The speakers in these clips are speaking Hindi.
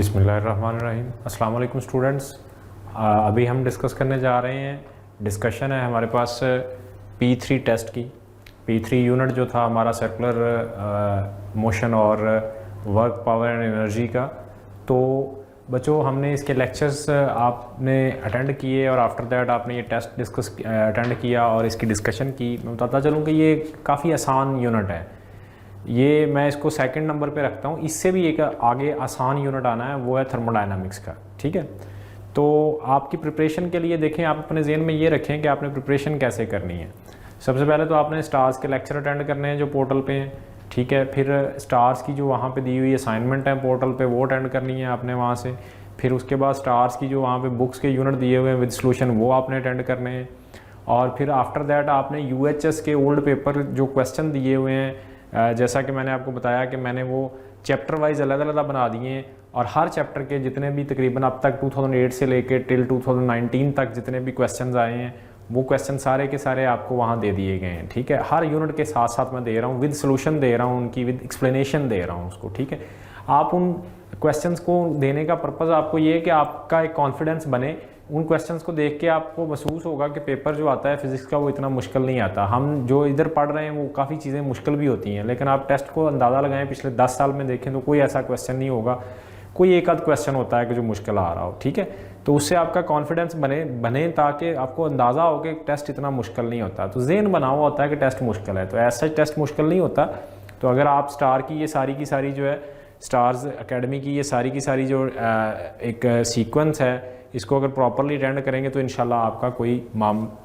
बिस्मिल्लाहिर्रहमानिर्रहीम। अस्सलाम वालेकुम स्टूडेंट्स। अभी हम डिस्कस करने जा रहे हैं, डिस्कशन है हमारे पास P3 टेस्ट की। P3 यूनिट जो था हमारा सर्कुलर मोशन और वर्क पावर एंड एनर्जी का। तो बच्चों हमने इसके लेक्चर्स आपने अटेंड किए और आफ्टर दैट आपने ये टेस्ट डिस्कस अटेंड किया और इसकी डिस्कशन की। मैं बताता चलूँ कि ये काफ़ी आसान यूनिट है। ये मैं इसको सेकंड नंबर पे रखता हूँ। इससे भी एक आगे आसान यूनिट आना है, वो है थर्मोडायनामिक्स का। ठीक है, तो आपकी प्रिपरेशन के लिए देखें, आप अपने ज़हन में ये रखें कि आपने प्रिपरेशन कैसे करनी है। सबसे पहले तो आपने स्टार्स के लेक्चर अटेंड करने हैं जो पोर्टल पे हैं। ठीक है, फिर स्टार्स की जो वहाँ पे दी हुई असाइनमेंट है पोर्टल पे वो अटेंड करनी है आपने वहाँ से। फिर उसके बाद स्टार्स की जो वहाँ पे बुक्स के यूनिट दिए हुए हैं विद सॉल्यूशन वो आपने अटेंड करने हैं। और फिर आफ्टर दैट आपने UHS के ओल्ड पेपर जो क्वेश्चन दिए हुए हैं, जैसा कि मैंने आपको बताया कि मैंने वो चैप्टर वाइज अलग अलग बना दिए हैं और हर चैप्टर के जितने भी तकरीबन अब तक 2008 से लेके टिल 2019 तक जितने भी क्वेश्चंस आए हैं वो क्वेश्चन सारे के सारे आपको वहाँ दे दिए गए हैं। ठीक है, हर यूनिट के साथ साथ मैं दे रहा हूँ, विद सॉल्यूशन दे रहा हूँ उनकी, विद एक्सप्लेनेशन दे रहा हूँ उसको। ठीक है, आप उन क्वेश्चंस को देने का पर्पज़ आपको ये है कि आपका एक कॉन्फिडेंस बने। उन क्वेश्चंस को देख के आपको महसूस होगा कि पेपर जो आता है फिज़िक्स का वो इतना मुश्किल नहीं आता। हम जो इधर पढ़ रहे हैं वो काफ़ी चीज़ें मुश्किल भी होती हैं, लेकिन आप टेस्ट को अंदाज़ा लगाएं, पिछले 10 साल में देखें तो कोई ऐसा क्वेश्चन नहीं होगा, कोई एक आध क्वेश्चन होता है कि जो मुश्किल आ रहा हो। ठीक है, तो उससे आपका कॉन्फिडेंस बने ताकि आपको अंदाज़ा हो कि टेस्ट इतना मुश्किल नहीं होता। तो ज़हन बना हुआ होता है कि टेस्ट मुश्किल है, तो ऐसा टेस्ट मुश्किल नहीं होता। तो अगर आप स्टार की ये सारी की सारी जो है स्टार्स एकेडमी की ये सारी की सारी जो एक सीक्वेंस है, इसको अगर प्रॉपरली अटेंड करेंगे तो इंशाल्लाह आपका कोई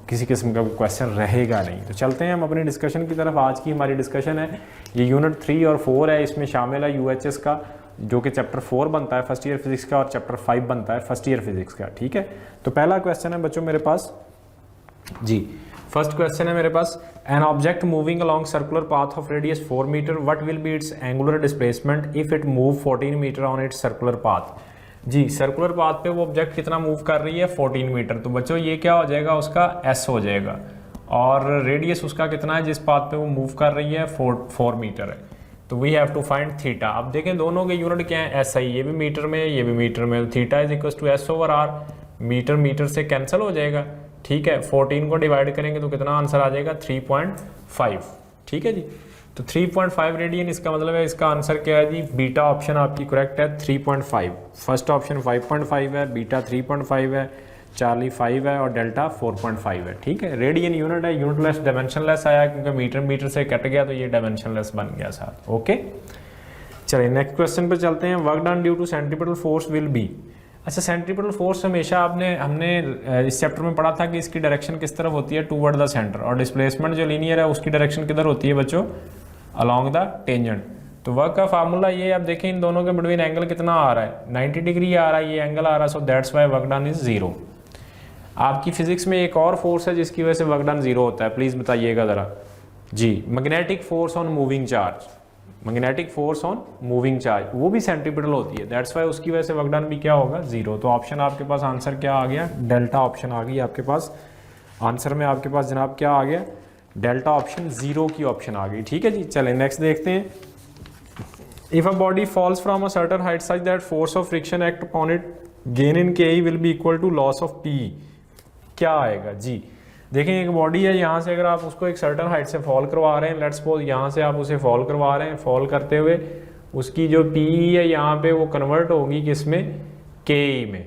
किसी किस्म का क्वेश्चन रहेगा नहीं। तो चलते हैं हम अपनी डिस्कशन की तरफ। आज की हमारी डिस्कशन है ये यूनिट 3 और 4 है, इसमें शामिल है UHS का जो कि चैप्टर 4 बनता है फर्स्ट ईयर फिजिक्स का और चैप्टर 5 बनता है फर्स्ट ईयर फिजिक्स का। ठीक है, तो पहला क्वेश्चन है बच्चों मेरे पास जी, फर्स्ट क्वेश्चन है मेरे पास, an object moving along circular path of radius 4 metre, what will be its angular displacement if it move 14 metre on its circular path. जी, सर्कुलर पाथ पे वो ऑब्जेक्ट कितना मूव कर रही है 14 मीटर। तो बच्चों ये क्या हो जाएगा, उसका S हो जाएगा और रेडियस उसका कितना है जिस पाथ पे वो मूव कर रही है 4 मीटर है। तो we have to find theta. अब देखें दोनों के यूनिट क्या है, SI, ये भी मीटर में ये भी मीटर में। Theta is equal to S/R, metre metre से कैंसिल हो जाएगा। ठीक है, 14 को डिवाइड करेंगे तो कितना आंसर आ जाएगा 3.5। ठीक है जी, तो 3.5 रेडियन, इसका मतलब है इसका आंसर क्या है जी, बीटा ऑप्शन आपकी करेक्ट है 3.5। फर्स्ट ऑप्शन 5.5 है, बीटा 3.5 है, चार्ली 5 है और डेल्टा 4.5 है। ठीक है, रेडियन यूनिट है, यूनिटलेस डायमेंशनलेस आया क्योंकि मीटर मीटर से कट गया तो ये डायमेंशनलेस बन गया साथ। ओके, चलिए नेक्स्ट क्वेश्चन पे चलते हैं। Work done due to centripetal force will be. अच्छा, सेंट्रीपिटल फोर्स हमेशा हमने इस चैप्टर में पढ़ा था कि इसकी डायरेक्शन किस तरफ होती है, टूवर्ड द सेंटर, और डिस्प्लेसमेंट जो लीनियर है उसकी डायरेक्शन किधर होती है बच्चों, अलॉन्ग द टेंजेंट। तो वर्क का फार्मूला ये, आप देखें इन दोनों के बिटवीन एंगल कितना आ रहा है, 90 डिग्री आ रहा है, ये एंगल आ रहा है, so that's why work done is 0। आपकी फिजिक्स में एक और फोर्स है जिसकी वजह से वर्क डन 0 होता है, प्लीज बताइएगा जरा जी। Magnetic force on moving charge, magnetic force on moving charge वो भी सेंट्रीपिटल होती है, दैट्स व्हाई उसकी वजह से वर्क डन भी क्या होगा 0। तो ऑप्शन आपके पास आंसर क्या आ गया, डेल्टा ऑप्शन आ गई आपके पास। आंसर में आपके पास जनाब क्या आ गया, डेल्टा ऑप्शन 0 की ऑप्शन आ गई। ठीक है जी, चलें नेक्स्ट देखते हैं। If a body falls from a certain height such that force of friction act upon it, gain in K will be equal to loss of P, क्या आएगा जी। देखें एक बॉडी है, यहाँ से अगर आप उसको एक सर्टेन हाइट से फॉल करवा रहे हैं, लेट्स सपोज यहाँ से आप उसे फॉल करवा रहे हैं, फॉल करते हुए उसकी जो पी है यहाँ पे वो कन्वर्ट होगी किसमें, के में।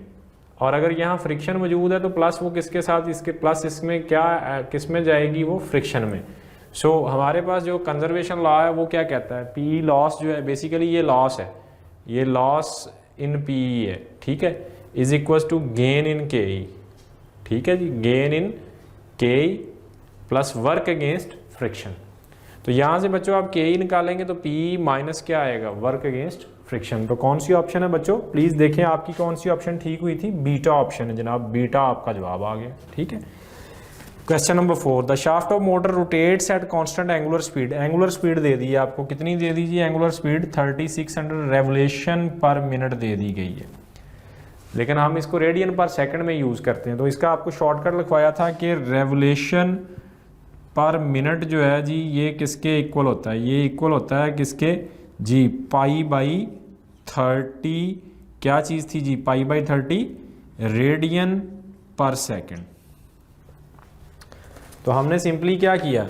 और अगर यहाँ फ्रिक्शन मौजूद है तो प्लस वो किसके साथ, इसके प्लस इसमें क्या किस में जाएगी, वो फ्रिक्शन में। सो हमारे पास जो कंजर्वेशन लॉ है वो क्या कहता है, पी लॉस जो है बेसिकली ये लॉस है, ये लॉस इन पी है। ठीक है, is equal to gain in K. ठीक है जी, गेन इन के प्लस वर्क अगेंस्ट फ्रिक्शन। तो यहाँ से बच्चों आप के निकालेंगे तो पी माइनस क्या आएगा, वर्क अगेंस्ट फ्रिक्शन। तो कौन सी ऑप्शन है बच्चों, प्लीज देखें आपकी कौन सी ऑप्शन ठीक हुई थी, बीटा ऑप्शन है जनाब, बीटा आपका जवाब आ गया। ठीक है, question number 4, the shaft of motor rotates at constant angular speed. Angular speed दे दी है आपको, कितनी दे दीजिए, angular speed 3600 revolution per minute दे दी गई है, लेकिन हम इसको रेडियन पर सेकंड में यूज करते हैं। तो इसका आपको शॉर्टकट लिखवाया था कि रेवोल्यूशन पर मिनट जो है जी ये किसके इक्वल होता है, ये इक्वल होता है किसके जी, पाई बाई 30 क्या चीज़ थी जी, π/30 रेडियन पर सेकेंड। तो हमने सिंपली क्या किया,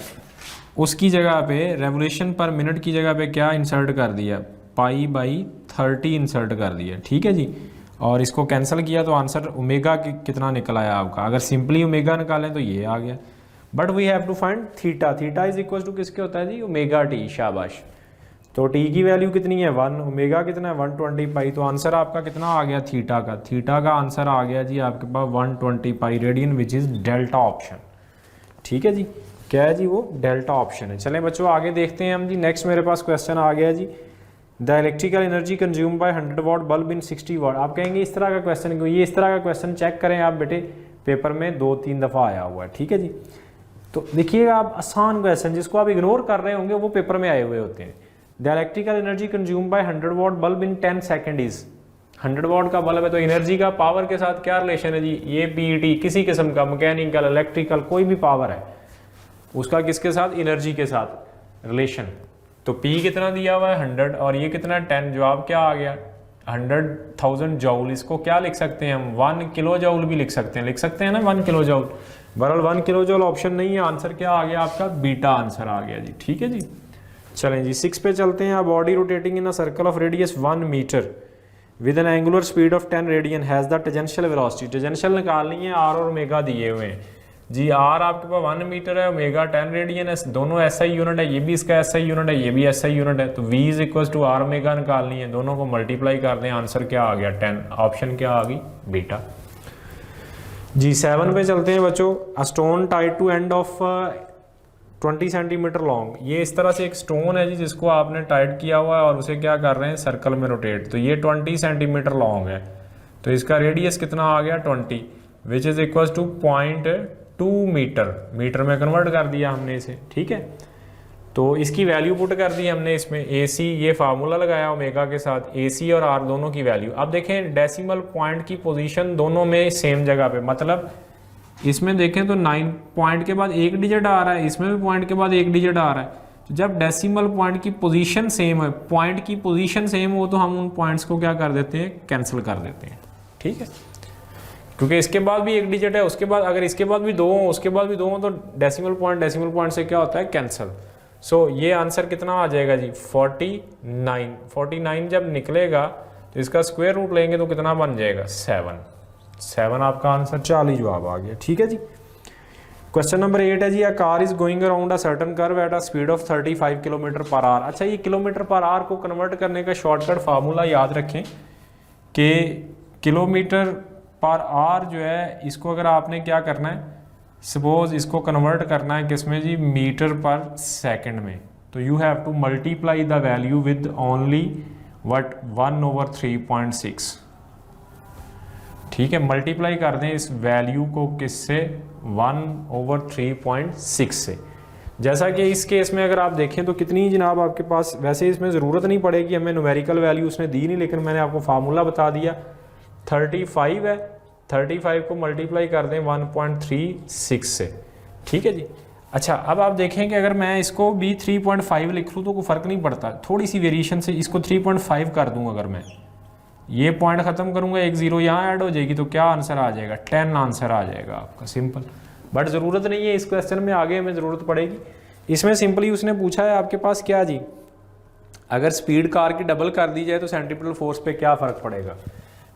उसकी जगह पे रेवोल्यूशन पर मिनट की जगह पे क्या इंसर्ट कर दिया, π/30 इंसर्ट कर दिया, ठीक है जी। और इसको कैंसिल किया तो आंसर ओमेगा कितना निकल आया आपका। अगर सिंपली ओमेगा निकालें तो ये आ गया, but we have to find theta. Theta is equal to किसके होता है जी, ओमेगा टी। शाबाश। तो टी की वैल्यू कितनी है 1, ओमेगा कितना है 120 पाई। तो आंसर आपका कितना आ गया थीटा का, थीटा का आंसर आ गया जी आपके पास 120 pi radian, which is delta option. ठीक है जी, क्या है जी, वो डेल्टा ऑप्शन है। चलें बच्चों आगे देखते हैं हम जी। नेक्स्ट मेरे पास क्वेश्चन आ गया जी, the electrical energy consume by 100 watt bulb in 60 watt. आप कहेंगे इस तरह का क्वेश्चन क्यों, ये इस तरह का क्वेश्चन चेक करें आप बेटे, पेपर में 2-3 दफ़ा आया हुआ है। ठीक है जी, तो देखिएगा आप, आसान क्वेश्चन जिसको आप इग्नोर कर रहे होंगे वो पेपर में आए हुए होते हैं। The electrical energy consume by 100 watt bulb in 10 second is, 100 watt का बल्ब है तो एनर्जी का पावर के साथ क्या रिलेशन है जी, ये पीईटी किसी किस्म का मैकेनिकल इलेक्ट्रिकल कोई भी पावर है उसका किसके साथ, एनर्जी के साथ रिलेशन। तो P कितना दिया हुआ है 100 और ये कितना 10, जवाब क्या आ गया 100,000 जूल। इसको क्या लिख सकते हैं हम, 1 किलो जूल भी लिख सकते हैं ना 1 किलो जूल। बहरहाल 1 किलो जूल ऑप्शन नहीं है, आंसर क्या आ गया आपका, बीटा आंसर आ गया जी। ठीक है जी, चलें जी 6 पे चलते हैं। Body rotating in a circle of radius 1 metre with an angular speed of 10 radian has the tangential velocity. Tangential निकालनी है, आर और ओमेगा दिए हुए हैं जी। आर आपके पास 1 मीटर है, ओमेगा 10 रेडियन है, दोनों एसआई यूनिट है, ये भी इसका एसआई यूनिट है, ये भी एसआई यूनिट है। तो v is equal to R omega निकालनी है, दोनों को मल्टीप्लाई कर दें, आंसर क्या आ गया 10, ऑप्शन क्या आ गई बीटा जी। 7 पे चलते हैं बच्चों। A stone tied to end of 20 centimetre long. ये इस तरह से एक स्टोन है जी जिसको आपने टाइट किया हुआ है और उसे क्या कर रहे हैं, सर्कल में रोटेट। तो ये 20 सेंटीमीटर लॉन्ग है, तो इसका रेडियस कितना आ गया 20, which is equal to 0.2 metre, metre में कन्वर्ट कर दिया हमने इसे। ठीक है, तो इसकी वैल्यू पुट कर दी हमने इसमें, AC ये फार्मूला लगाया ओमेगा के साथ, AC और R दोनों की वैल्यू। अब देखें डेसिमल पॉइंट की पोजीशन दोनों में सेम जगह पे, मतलब इसमें देखें तो 9 पॉइंट के बाद एक डिजिट आ रहा है, इसमें भी पॉइंट के बाद एक डिजिट आ रहा है। तो जब डेसिमल पॉइंट की पोजीशन सेम है, पॉइंट की पोजीशन सेम हो, तो हम उन पॉइंट्स को क्या कर देते हैं, कैंसिल कर देते हैं। ठीक है, क्योंकि इसके बाद भी एक डिजिट है, उसके बाद अगर इसके बाद भी 2 हो, उसके बाद भी 2 हो, तो डेसिमल पॉइंट से क्या होता है, कैंसिल। सो ये आंसर कितना आ जाएगा जी 49। 49 जब निकलेगा तो इसका स्क्वायर रूट लेंगे तो कितना बन जाएगा 7 आपका आंसर, 40 जवाब आ गया। ठीक है जी, क्वेश्चन नंबर 8 है जी, a car is going around a certain curve at a speed of 35 kilometre per hour. अच्छा, ये किलोमीटर पर आवर को कन्वर्ट करने का शॉर्टकट फार्मूला याद रखें कि किलोमीटर पर आवर जो है, इसको अगर आपने क्या करना है, सपोज इसको कन्वर्ट करना है किसमें जी, मीटर पर सेकंड में, तो you have to multiply the value with only what 1/3.6। ठीक है, मल्टीप्लाई कर दें इस वैल्यू को किससे, 1/3.6 से। जैसा कि इस केस में अगर आप देखें तो कितनी जनाब आपके पास, वैसे इसमें ज़रूरत नहीं पड़ेगी हमें, न्यूमेरिकल वैल्यू उसने दी नहीं, लेकिन मैंने आपको फार्मूला बता दिया। 35 है, 35 को मल्टीप्लाई कर दें 1.36 से। ठीक है जी, अच्छा अब आप देखें कि अगर मैं इसको भी 3.5 लिख लूँ तो कोई फ़र्क नहीं पड़ता, थोड़ी सी वेरिएशन से इसको 3.5 कर दूँ, अगर मैं ये पॉइंट ख़त्म करूँगा, एक 0 यहाँ ऐड हो जाएगी, तो क्या आंसर आ जाएगा 10 आंसर आ जाएगा आपका, सिंपल। बट ज़रूरत नहीं है इस क्वेश्चन में, आगे हमें ज़रूरत पड़ेगी। इसमें सिंपली उसने पूछा है आपके पास क्या जी, अगर स्पीड कार की डबल कर दी जाए तो सेंट्रीपिटल फोर्स पे क्या फ़र्क पड़ेगा।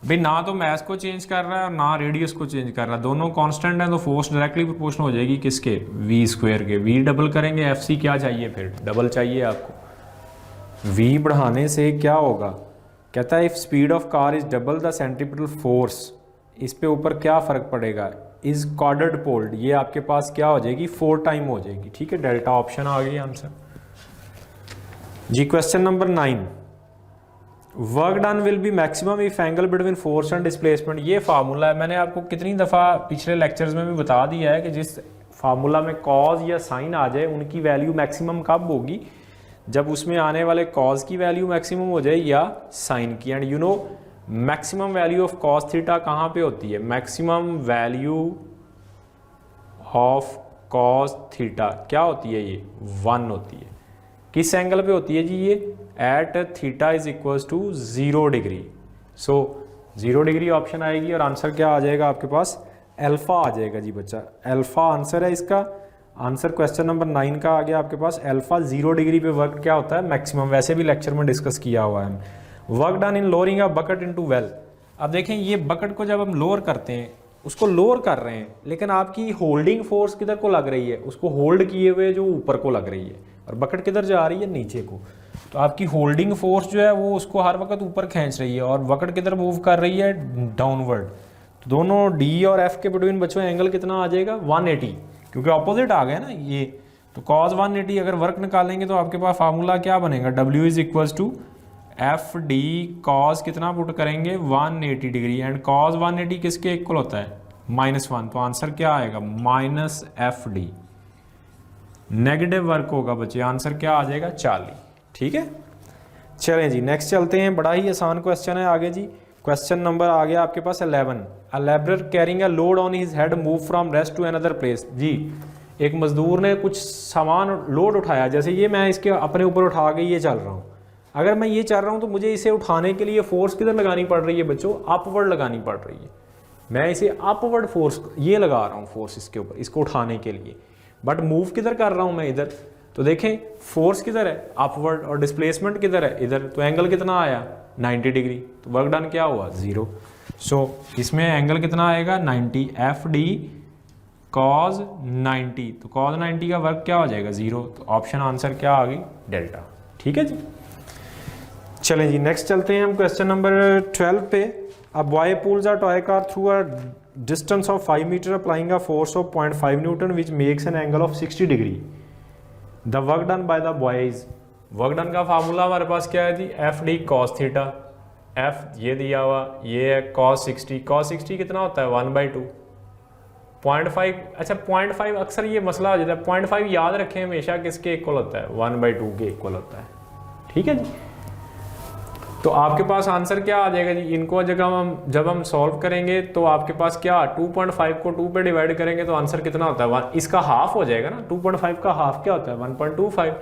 भाई ना तो मैथ को चेंज कर रहा है और ना रेडियस को चेंज कर रहा है, दोनों कांस्टेंट हैं, तो फोर्स डायरेक्टली प्रोपोर्शनल हो जाएगी किसके, v² के। v डबल करेंगे, FC क्या चाहिए, फिर डबल चाहिए आपको। v बढ़ाने से क्या होगा, कहता है if speed of car is double the centripetal force, इस पे ऊपर क्या फ़र्क पड़ेगा, इज क्वाड्रेट पोल्ड, ये आपके पास क्या हो जाएगी 4 टाइम हो जाएगी। ठीक है, डेल्टा ऑप्शन आ गई आंसर जी। Question number 9, work done will be maximum if angle between force and displacement. ये फार्मूला है, मैंने आपको कितनी दफ़ा पिछले लेक्चर्स में भी बता दिया है कि जिस फार्मूला में कॉज या साइन आ जाए उनकी वैल्यू मैक्सिमम कब होगी, जब उसमें आने वाले कॉज की वैल्यू मैक्सिमम हो जाए या साइन की। And you know maximum value of cos theta कहाँ पे होती है, maximum value of cos theta क्या होती है, ये 1 होती है। किस एंगल पे होती है जी, ये at theta is equals to 0 degree. So 0 degree option आएगी और आंसर क्या आ जाएगा आपके पास, अल्फा आ जाएगा जी बच्चा, अल्फा आंसर है इसका। आंसर क्वेश्चन नंबर 9 का आ गया आपके पास, अल्फा 0 डिग्री पे वर्क क्या होता है, मैक्सिमम। वैसे भी लेक्चर में डिस्कस किया हुआ है। Work done in lowering a bucket into well. अब देखें ये बकेट को जब हम लोअर करते हैं, उसको लोअर कर रहे हैं, लेकिन आपकी होल्डिंग फोर्स किधर को लग रही है, उसको होल्ड किए हुए जो ऊपर को लग रही है, और बकेट किधर जा रही है, नीचे को। तो आपकी होल्डिंग फोर्स जो है वो उसको हर वक्त ऊपर खींच रही है, और बकेट किधर मूव कर रही है, डाउनवर्ड। तो दोनों डी और एफ के बिटवीन बच्चों एंगल कितना आ जाएगा, 180, क्योंकि ऑपोजिट आ गया ना ये। तो cos 180 अगर वर्क निकालेंगे तो आपके पास फार्मूला क्या बनेगा, W is equal to F D cos कितना पुट करेंगे 180 डिग्री, एंड cos 180 किसके इक्वल होता है, -1। तो आंसर क्या आएगा, minus F D. Negative work होगा बच्चे, आंसर क्या आ जाएगा 40। ठीक है, चलें जी नेक्स्ट चलते हैं। बड़ा ही आसान क्वेश्चन है आगे जी। क्वेश्चन नंबर आ गया आपके पास 11। A labourer carrying a load on his head move from rest to another place. जी एक मजदूर ने कुछ सामान लोड उठाया, जैसे ये मैं इसके अपने ऊपर उठा के ये चल रहा हूँ। अगर मैं ये चल रहा हूँ तो मुझे इसे उठाने के लिए फोर्स किधर लगानी पड़ रही है बच्चों, अपवर्ड लगानी पड़ रही है। मैं इसे अपवर्ड फोर्स ये लगा रहा हूँ, फोर्स इसके ऊपर, इसको उठाने के लिए। बट मूव किधर कर रहा हूँ मैं, इधर। तो देखें फोर्स किधर है, अपवर्ड, और डिस्प्लेसमेंट किधर है, इधर। तो एंगल कितना आया, 90 डिग्री। तो वर्क डन क्या हुआ, 0। सो इसमें एंगल कितना आएगा, 90, एफ डी कॉज 90। तो कॉज 90 का वर्क क्या हो जाएगा, 0। तो ऑप्शन आंसर क्या आ गई, डेल्टा। ठीक है जी, चलें जी नेक्स्ट चलते हैं हम क्वेश्चन नंबर 12 पे। अब boy pulls a toy car through a distance of 5 metre applying a force of 0.5 newton which makes an angle of 60 degree. The work done by the boys. Work done का फार्मूला हमारे पास क्या है जी, F D cos theta. F ये दिया हुआ, ये है कॉस 60। कॉस 60 कितना होता है, 1/2, 0.5। अच्छा 0.5 अक्सर ये मसला आ जाता है, 0.5 याद रखें हमेशा किसके इक्वल होता है, 1/2 के इक्वल होता है। ठीक है जी, तो आपके पास आंसर क्या आ जाएगा जी, इनको जब हम सॉल्व करेंगे तो आपके पास क्या, 2.5 को 2 पे डिवाइड करेंगे तो आंसर कितना होता है, इसका हाफ हो जाएगा ना। 2.5 का हाफ क्या होता है, 1.25।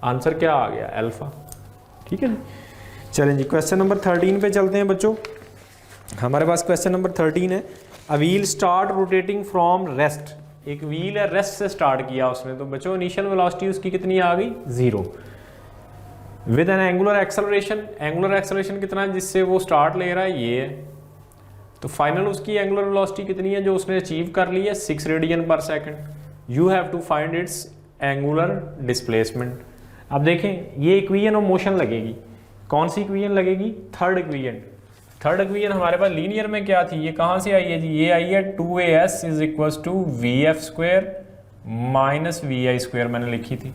आंसर क्या आ गया, अल्फा। ठीक है जी, चलें जी क्वेश्चन नंबर 13 पे चलते हैं बच्चों। हमारे पास क्वेश्चन नंबर 13 है। A wheel start rotating from rest. एक व्हील है, रेस्ट से स्टार्ट किया उसने, तो बच्चों इनिशियल वेलोसिटी उसकी कितनी आ गई, 0। With an angular acceleration. Angular acceleration कितना है जिससे वो स्टार्ट ले रहा है, ये है। तो फाइनल उसकी एंगुलर वेलोसिटी कितनी है जो उसने अचीव कर ली है, 6 radian per second. You have to find its angular displacement. अब देखें ये इक्वेशन ऑफ मोशन लगेगी, कौन सी इक्वेशन लगेगी, थर्ड इक्वेशन। थर्ड इक्वेशन हमारे पास लीनियर में क्या थी, ये कहाँ से आई है जी, ये आई है 2as is equal to VF² minus VI² मैंने लिखी थी।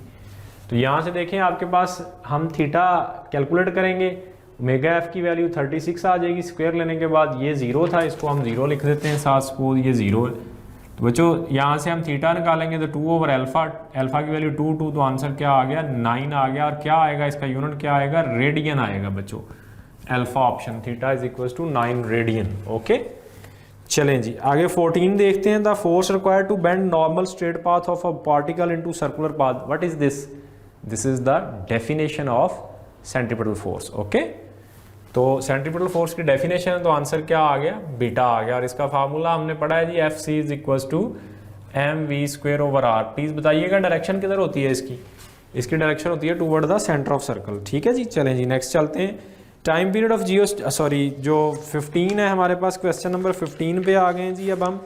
तो यहाँ से देखें आपके पास हम थीटा कैलकुलेट करेंगे, ओमेगा एफ की वैल्यू 36 आ जाएगी स्क्वायर लेने के बाद। ये 0 था, इसको हम 0 लिख देते हैं साथ, सपोज ये 0 है। तो बच्चों यहाँ से हम थीटा निकालेंगे तो 2/अल्फा, अल्फा की वैल्यू 2 तो आंसर क्या आ गया, 9 आ गया। और क्या आएगा, इसका यूनिट क्या आएगा, रेडियन आएगा बच्चों। Alpha option, theta is equal to 9 radian. Okay, चलें जी आगे 14 देखते हैं। The force required to bend normal straight path of a particle into circular path, what is this, this is the definition of centripetal force. Okay, तो सेंट्रीपिटल फोर्स की डेफिनेशन है, तो आंसर क्या आ गया, बीटा आ गया। और इसका फार्मूला हमने पढ़ा है जी, F C is equal to mv²/r। Please बताइएगा डायरेक्शन किधर होती है इसकी, इसकी डायरेक्शन होती है toward the centre of circle. ठीक है जी, चलें जी नेक्स्ट चलते हैं। टाइम पीरियड ऑफ जो 15 है हमारे पास, क्वेश्चन नंबर 15 पे आ गए हैं जी। अब हम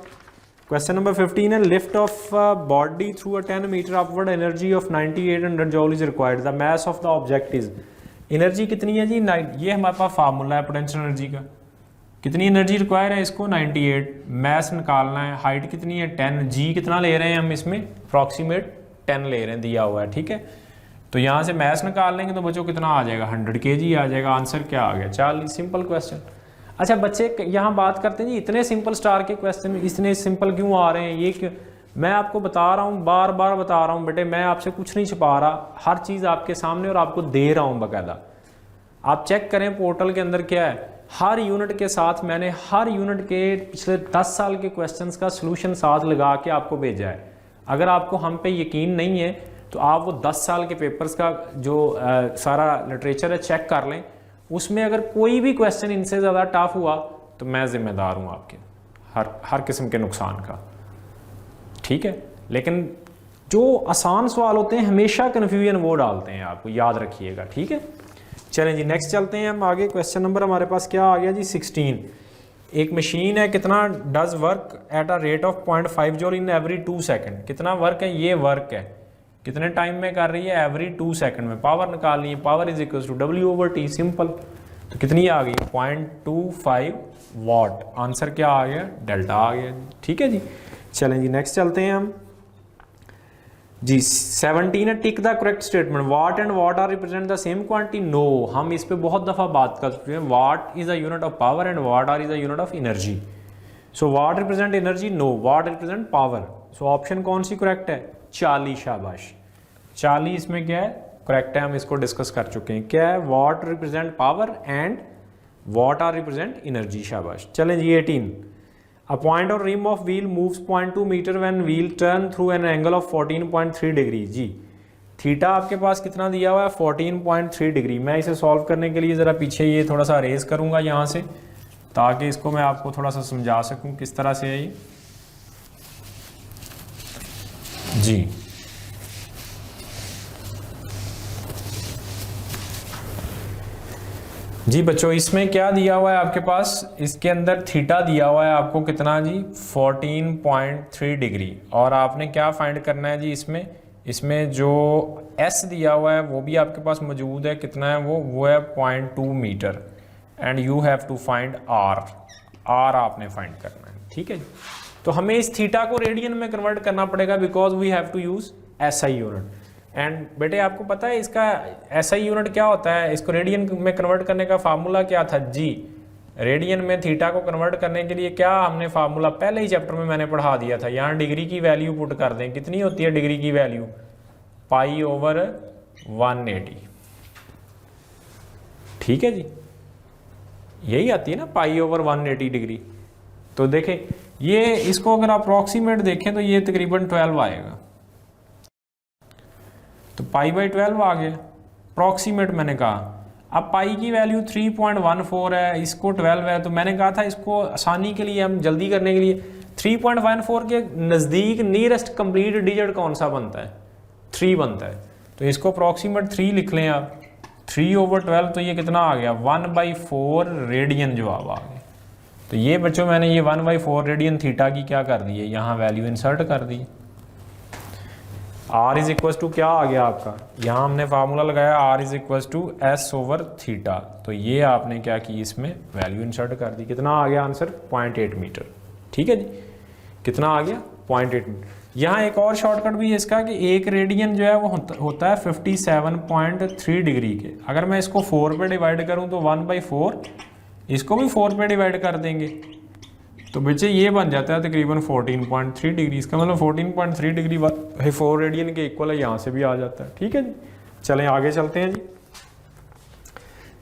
क्वेश्चन नंबर 15 है, lift of body through a 10 metre upward, energy of 9800 joule is required, the mass of the object is. Energy कितनी है जी, ये हमारे पास फार्मूला है पोटेंशियल एनर्जी का। कितनी एनर्जी रिक्वायर है इसको, 98। मैस निकालना है, हाइट कितनी है 10, जी कितना ले रहे हैं हम इसमें, अप्रॉक्सीमेट 10 ले रहे हैं, दिया हुआ है। ठीक है, तो यहाँ से मैस निकाल लेंगे तो बच्चों कितना आ जाएगा, 100 kg आ जाएगा। आंसर क्या आ गया, 40। Simple question. अच्छा बच्चे यहाँ बात करते हैं जी, इतने सिंपल स्टार के क्वेश्चन इतने सिंपल क्यों आ रहे हैं, ये क्यों, मैं आपको बता रहा हूँ, बार बार बता रहा हूँ बेटे, मैं आपसे कुछ नहीं छिपा रहा, हर चीज़ आपके सामने और आपको दे रहा हूँ बाकायदा। आप चेक करें पोर्टल के अंदर क्या है, हर यूनिट के साथ मैंने हर यूनिट के पिछले 10 साल के क्वेश्चंस का सलूशन साथ लगा के आपको भेजा है। अगर आपको हम पे यकीन नहीं है तो आप वो 10 साल के पेपर्स का जो सारा लिटरेचर है चेक कर लें, उसमें अगर कोई भी क्वेश्चन इनसे ज़्यादा टफ हुआ तो मैं ज़िम्मेदार हूँ आपके हर किस्म के नुकसान का, ठीक है। लेकिन जो आसान सवाल होते हैं हमेशा कन्फ्यूजन वो डालते हैं, आपको याद रखिएगा, ठीक है। चलें जी नेक्स्ट चलते हैं हम आगे। क्वेश्चन नंबर हमारे पास क्या आ गया जी 16। एक मशीन है, कितना does work at a rate of 0.5 joule in every 2 second. कितना वर्क है, ये वर्क है कितने टाइम में कर रही है, एवरी 2 सेकंड में। पावर निकालनी है, power is equal to W/T, simple. तो कितनी आ गई 0.25 वाट। आंसर क्या आ गया, डेल्टा आ गया, ठीक है जी। चलें जी नेक्स्ट चलते हैं हम जी 17 है, tick the correct statement. Watt and watt are represent the same quantity. No, हम इस पे बहुत दफा बात कर चुके हैं। Watt is a unit of power and watt are is a unit of energy. So watt represent energy, no watt represent power. So option कौन सी करेक्ट है, 40, शाबाश 40 इसमें क्या है करेक्ट है। हम इसको डिस्कस कर चुके हैं, क्या है, watt represent power and watt are represent energy, शाबाश। चलें जी 18। A point or rim of wheel moves 0.2 meter when wheel turn through an angle of 14.3 degree. जी थीटा आपके पास कितना दिया हुआ है 14.3 डिग्री। मैं इसे सॉल्व करने के लिए ज़रा पीछे ये थोड़ा सा रेज करूँगा यहाँ से, ताकि इसको मैं आपको थोड़ा सा समझा सकूँ किस तरह से है ये। जी जी बच्चों, इसमें क्या दिया हुआ है आपके पास, इसके अंदर थीटा दिया हुआ है आपको कितना जी 14.3 डिग्री। और आपने क्या फाइंड करना है जी, इसमें जो एस दिया हुआ है वो भी आपके पास मौजूद है, कितना है वो है 0.2 metre. And you have to find R आपने फाइंड करना है, ठीक है जी। तो हमें इस थीटा को रेडियन में कन्वर्ट करना पड़ेगा, because we have to use SI unit. And बेटे आपको पता है इसका एसआई यूनिट क्या होता है, इसको रेडियन में कन्वर्ट करने का फार्मूला क्या था जी। रेडियन में थीटा को कन्वर्ट करने के लिए क्या हमने फार्मूला पहले ही चैप्टर में मैंने पढ़ा दिया था। यहाँ डिग्री की वैल्यू पुट कर दें, कितनी होती है डिग्री की वैल्यू, π/180, ठीक है जी, यही आती है ना π/180 डिग्री। तो देखें ये इसको अगर अप्रॉक्सीमेट देखें तो ये तकरीबन 12 आएगा। तो π/12 आ गया अप्रॉक्सीमेट मैंने कहा। अब पाई की वैल्यू 3.14 है, इसको 12 है, तो मैंने कहा था इसको आसानी के लिए, हम जल्दी करने के लिए 3.14 के नज़दीक नियरेस्ट कंप्लीट डिजिट कौन सा बनता है, 3 बनता है। तो इसको अप्रॉक्सीमेट 3 लिख लें आप, 3/12, तो ये कितना आ गया 1/4 रेडियन जवाब आ गया। तो ये बच्चों मैंने ये 1/4 रेडियन थीटा की क्या कर दी है, यहाँ वैल्यू इंसर्ट कर दी। R इज इक्वल टू क्या आ गया आपका, यहाँ हमने फार्मूला लगाया R इज इक्वल टू S/थीटा। तो ये आपने क्या की, इसमें वैल्यू इंसर्ट कर दी, कितना आ गया आंसर 0.8 मीटर, ठीक है जी। कितना आ गया 0.8 मीटर। यहाँ एक और शॉर्टकट भी है इसका कि एक रेडियन जो है वो होता है 57.3 डिग्री के। अगर मैं इसको 4 पे डिवाइड करूँ तो 1/4, इसको भी 4 पे डिवाइड कर देंगे तो बच्चे ये बन जाता है तकरीबन 14.3 डिग्री। इसका मतलब 14.3 डिग्री 4 रेडियन के इक्वल है, यहाँ से भी आ जाता है, ठीक है जी। चलें आगे चलते हैं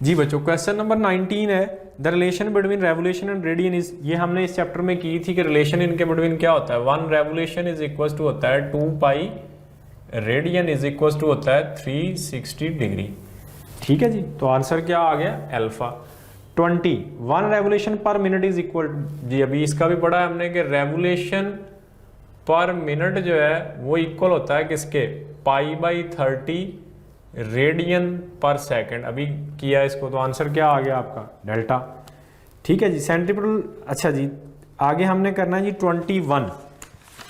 जी बच्चों, क्वेश्चन नंबर 19 है, the relation between revolution and radian is. ये हमने इस चैप्टर में की थी कि रिलेशन इनके बिटवीन क्या होता है, 1 रेवोल्यूशन इज इक्वल टू होता है 2 pi radian is equal to होता है 360 डिग्री, ठीक है जी। तो आंसर क्या आ गया alpha. 1 revolution per minute is equal जी, अभी इसका भी पढ़ा है हमने कि रेवोल्यूशन पर मिनट जो है वो इक्वल होता है किसके, π/30 रेडियन पर सेकंड। अभी किया इसको, तो आंसर क्या आ गया आपका डेल्टा, ठीक है जी। सेंटीमीटर, अच्छा जी आगे हमने करना है जी 21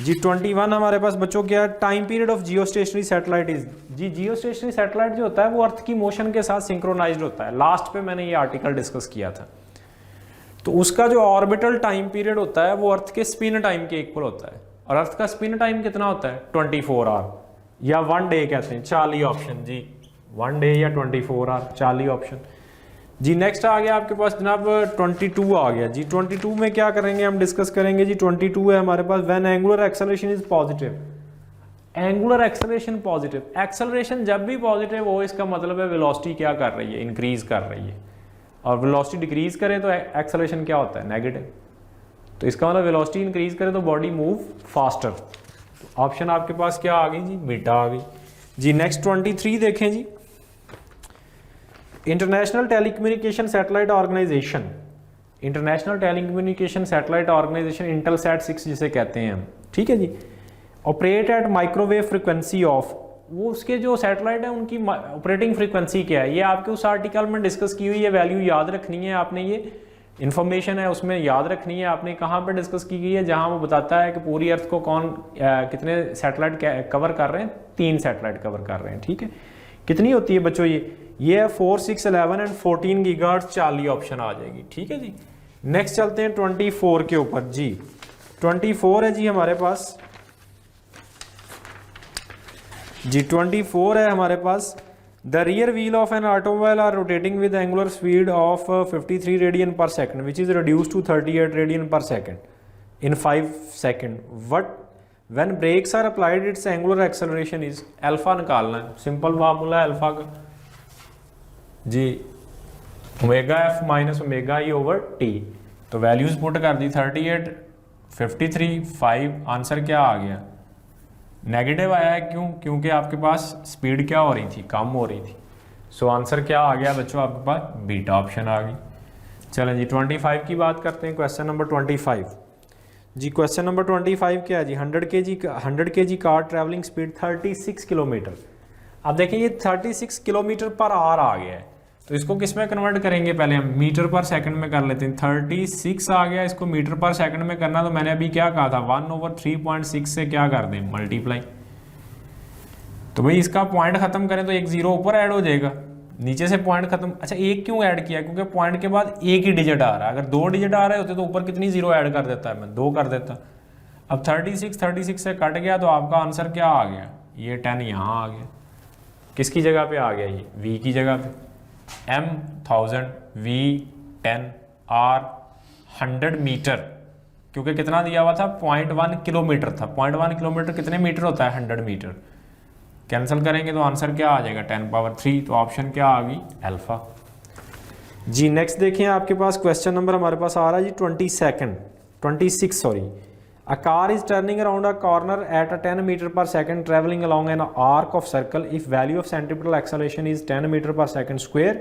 जी। 21 हमारे पास बच्चों क्या, time period of geostationary satellite is. जी जियो स्टेशनरी सैटेलाइट जो होता है वो अर्थ की मोशन के साथ सिंक्रोनाइज्ड होता है। लास्ट पे मैंने ये आर्टिकल डिस्कस किया था। तो उसका जो ऑर्बिटल टाइम पीरियड होता है वो अर्थ के स्पिन टाइम के इक्वल होता है। और अर्थ का स्पिन टाइम कितना होता है 24 आवर या 1 डे कहते हैं, 40 ऑप्शन जी, 1 डे या 24 आवर, 40 ऑप्शन जी। नेक्स्ट आ गया आपके पास जनाब 22 आ गया जी। 22 में क्या करेंगे हम डिस्कस करेंगे जी। 22 है हमारे पास, when angular acceleration is positive. Angular acceleration positive, acceleration जब भी पॉजिटिव हो इसका मतलब है वेलोसिटी क्या कर रही है, इंक्रीज कर रही है। और वेलोसिटी डिक्रीज करे तो एक्सेलरेशन क्या होता है नेगेटिव। तो इसका मतलब वेलोसिटी इंक्रीज करे तो बॉडी मूव फास्टर। तो ऑप्शन आपके पास क्या आ गई जी, बीटा आ गई जी। नेक्स्ट 23 देखें जी। International telecommunication satellite organisation international telecommunication satellite organisation Intelsat 6 जिसे कहते हैं हम, ठीक है जी। Operate at microwave frequency of, वो उसके जो सैटेलाइट है उनकी ऑपरेटिंग फ्रिक्वेंसी क्या है, ये आपके उस आर्टिकल में डिस्कस की हुई है, वैल्यू याद रखनी है आपने, ये इन्फॉर्मेशन है उसमें याद रखनी है आपने। कहाँ पर डिस्कस की गई है, जहाँ वो बताता है कि पूरी अर्थ को कौन कितने सैटेलाइट कवर कर रहे हैं, 3 सैटेलाइट कवर कर रहे हैं, ठीक है। कितनी होती है बच्चों ये है 4, 6, 11 एंड 14 गीगाहर्ट्ज, चार्ली ऑप्शन आ जाएगी, ठीक है जी। नेक्स्ट चलते हैं 24 के ऊपर जी। 24 है जी हमारे पास जी, 24 है हमारे पास। The rear wheel of an automobile are rotating with angular speed of 53 radian per second which is reduce to 38 radian per second in 5 second. What when brakes are applied its angular acceleration is, alpha निकालना है, सिंपल फार्मूला है अल्फा का जी, omega F minus omega E over T. तो वैल्यूज पुट कर दी 38, 53, 5, आंसर क्या आ गया, नेगेटिव आया है। क्यों? क्योंकि आपके पास स्पीड क्या हो रही थी, कम हो रही थी। सो आंसर क्या आ गया बच्चों, आपके पास बीटा ऑप्शन आ गई। चलें जी 25 की बात करते हैं, क्वेश्चन नंबर 25 जी। क्वेश्चन नंबर 25 क्या है जी, 100 kg car travelling speed 36 kilometre. अब देखिए ये 36 किलोमीटर पर आवर आ गया है, तो इसको किस में कन्वर्ट करेंगे, पहले हम मीटर पर सेकंड में कर लेते हैं। 36 आ गया, इसको मीटर पर सेकंड में करना, तो मैंने अभी क्या कहा था 1/3.6 से क्या कर दें, मल्टीप्लाई। तो भाई इसका पॉइंट खत्म करें तो एक जीरो ऊपर ऐड हो जाएगा, नीचे से पॉइंट खत्म। अच्छा एक क्यों ऐड किया, क्योंकि पॉइंट के बाद एक ही डिजिट आ रहा है, अगर 2 डिजिट आ रहे होते तो ऊपर कितनी जीरो ऐड कर देता है, मैं 2 कर देता। अब 36 से कट गया, तो आपका आंसर क्या आ गया, ये 10 यहाँ आ गया। किसकी जगह पे आ गया, ये v की जगह पे। m 1000, v 10, r 100 मीटर, क्योंकि कितना दिया हुआ था 0.1 किलोमीटर था। 0.1 किलोमीटर कितने मीटर होता है, 100 मीटर। कैंसिल करेंगे तो आंसर क्या आ जाएगा 10⁻3, तो ऑप्शन क्या आ गई, अल्फा जी। नेक्स्ट देखिए आपके पास क्वेश्चन नंबर हमारे पास आ रहा है जी 26 sorry. A car is turning around a corner at a 10 meter per second traveling along an arc of circle. If value of centripetal acceleration is 10 meter per second square,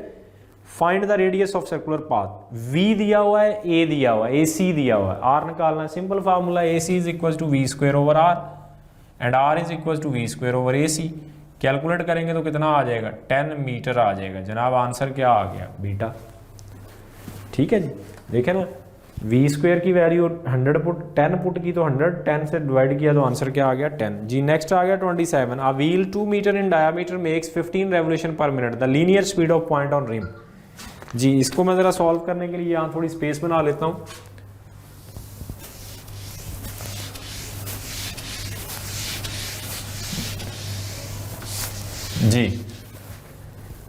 find the radius of circular path. V दिया हुआ है, A दिया हुआ है, AC दिया हुआ है, R निकालना है। Simple formula AC is equals to V square over R and R is equals to V square over AC। Calculate करेंगे तो कितना आ जाएगा, 10 मीटर आ जाएगा जनाब। आंसर क्या आ गया, बीटा, ठीक है जी। देखें ना, v स्क्वायर की वैल्यू 100 पुट, 10 पुट की तो 100, 10 से डिवाइड किया तो आंसर क्या आ गया 10 जी। नेक्स्ट आ गया 27। A wheel 2 meter in diameter makes 15 revolution per minute, the linear speed of point on rim. जी इसको मैं ज़रा सॉल्व करने के लिए यहाँ थोड़ी स्पेस बना लेता हूँ। जी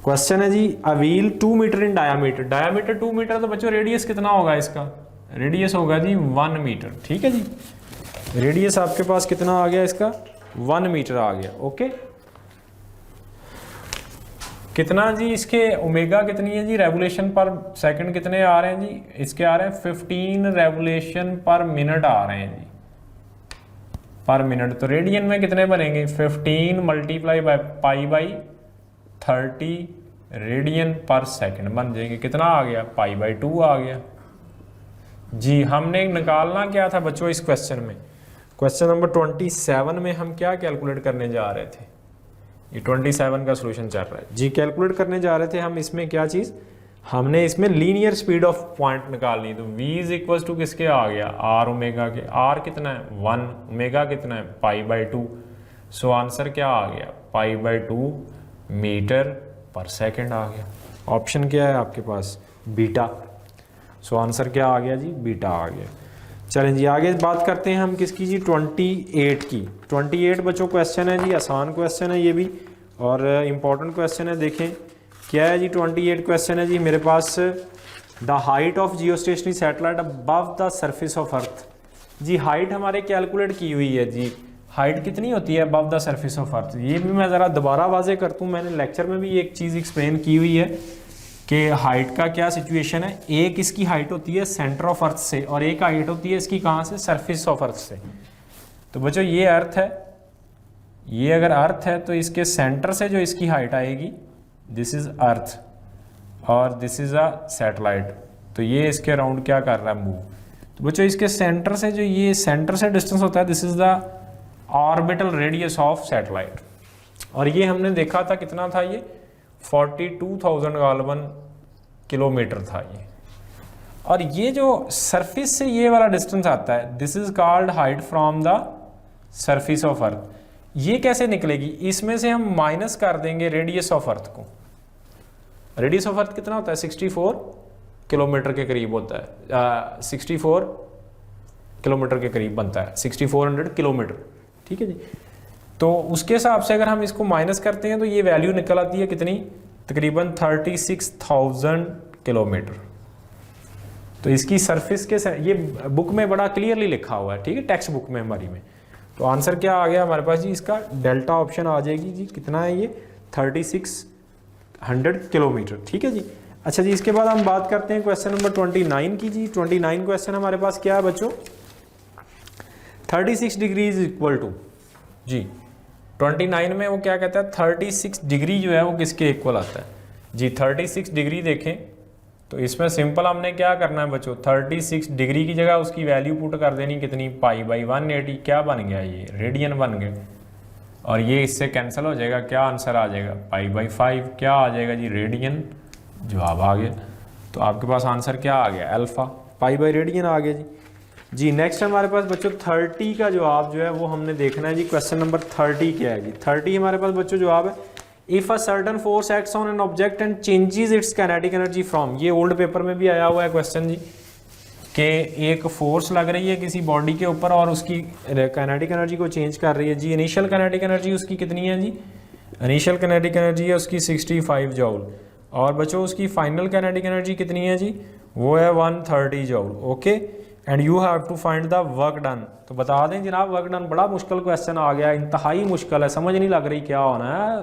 क्वेश्चन है जी, a wheel 2 meter in diameter, diameter 2 meter, तो बच्चों रेडियस कितना होगा इसका, रेडियस होगा जी 1 मीटर, ठीक है जी। रेडियस आपके पास कितना आ गया इसका, 1 मीटर आ गया, ओके। कितना जी इसके ओमेगा कितनी है जी, रेवोल्यूशन पर सेकंड कितने आ रहे हैं जी, इसके आ रहे हैं 15 रेवोल्यूशन पर मिनट आ रहे हैं जी, पर मिनट। तो रेडियन में कितने बनेंगे, 15 multiply by pi by 30 radian per second बन जाएंगे। कितना आ गया, पाई बाई 2 आ गया जी। हमने निकालना क्या था बच्चों इस क्वेश्चन में, क्वेश्चन नंबर 27 में हम क्या कैलकुलेट करने जा रहे थे, ये 27 का सॉल्यूशन चल रहा है जी। कैलकुलेट करने जा रहे थे हम इसमें क्या चीज़, हमने इसमें लीनियर स्पीड ऑफ पॉइंट निकालनी। तो v इज इक्वल टू किसके आ गया, r ओमेगा के। r कितना है 1, ओमेगा कितना है पाई बाई 2। सो आंसर क्या आ गया, पाई बाई 2 मीटर पर सेकंड आ गया। ऑप्शन क्या है आपके पास, बीटा। सो आंसर क्या आ गया जी, बीटा आ गया। चलें जी आगे बात करते हैं हम किसकी जी, 28 की। 28 बच्चों क्वेश्चन है जी, आसान क्वेश्चन है ये भी और इम्पॉर्टेंट क्वेश्चन है। देखें क्या है जी, 28 क्वेश्चन है जी मेरे पास, the height of geostationary satellite above the surface of earth. जी हाइट हमारे कैलकुलेट की हुई है जी, हाइट कितनी होती है above the surface of earth. ये भी मैं ज़रा दोबारा वाजे कर दूँ, मैंने लेक्चर में भी एक चीज़ एक्सप्लेन की हुई है कि हाइट का क्या सिचुएशन है। एक इसकी हाइट होती है सेंटर ऑफ अर्थ से और एक हाइट होती है इसकी कहाँ से, सरफेस ऑफ अर्थ से। तो बच्चों ये अर्थ है, ये अगर अर्थ है तो इसके सेंटर से जो इसकी हाइट आएगी, दिस इज अर्थ और दिस इज अ सैटेलाइट। तो ये इसके अराउंड क्या कर रहा है, मूव। तो बच्चों इसके सेंटर से जो ये सेंटर से डिस्टेंस होता है, this is the orbital radius of satellite. और ये हमने देखा था कितना था, ये 42,000 गालबन किलोमीटर था ये। और ये जो सरफेस से ये वाला डिस्टेंस आता है, this is called height from the surface of earth. ये कैसे निकलेगी, इसमें से हम माइनस कर देंगे रेडियस ऑफ अर्थ को। रेडियस ऑफ अर्थ कितना होता है, 64 किलोमीटर के करीब होता है, 64 किलोमीटर के करीब बनता है, 6400 किलोमीटर, ठीक है जी। तो उसके हिसाब से अगर हम इसको माइनस करते हैं तो ये वैल्यू निकल आती है कितनी, तकरीबन 36,000 किलोमीटर। तो इसकी सरफेस के ये बुक में बड़ा क्लियरली लिखा हुआ है, ठीक है, टेक्स्ट बुक में हमारी में। तो आंसर क्या आ गया हमारे पास जी, इसका डेल्टा ऑप्शन आ जाएगी जी। कितना है ये, 3600 किलोमीटर, ठीक है जी। अच्छा जी, इसके बाद हम बात करते हैं क्वेश्चन नंबर 29 की जी। 29 क्वेश्चन हमारे पास क्या है बच्चों, 36 डिग्री इज इक्वल टू जी। 29 में वो क्या कहता है, 36 डिग्री जो है वो किसके इक्वल आता है जी। 36 डिग्री देखें तो इसमें सिंपल हमने क्या करना है बच्चों, 36 डिग्री की जगह उसकी वैल्यू पुट कर देनी कितनी, π/180। क्या बन गया, ये रेडियन बन गए। और ये इससे कैंसिल हो जाएगा, क्या आंसर आ जाएगा, π/5। क्या आ जाएगा जी, रेडियन। जवाब आ गया। तो आपके पास आंसर क्या आ गया, अल्फा, π/रेडियन आ गया जी। जी नेक्स्ट हमारे पास बच्चों 30 का जवाब जो है वो हमने देखना है जी। क्वेश्चन नंबर 30 क्या है जी। 30 हमारे पास बच्चों जवाब है, if a certain force acts on an object and changes it's kinetic energy from. ये ओल्ड पेपर में भी आया हुआ है क्वेश्चन जी, कि एक फोर्स लग रही है किसी बॉडी के ऊपर और उसकी काइनेटिक एनर्जी को चेंज कर रही है जी। इनिशियल काइनेटिक एनर्जी उसकी कितनी है जी, इनिशियल काइनेटिक एनर्जी है उसकी 65 जूल। और बच्चों उसकी फाइनल काइनेटिक एनर्जी कितनी है जी, वो है 130 joule. Okay, and you have to find the work done. तो बता दें जनाब, वर्क डन बड़ा मुश्किल क्वेश्चन आ गया, इंतहाई मुश्किल है, समझ नहीं लग रही क्या होना है,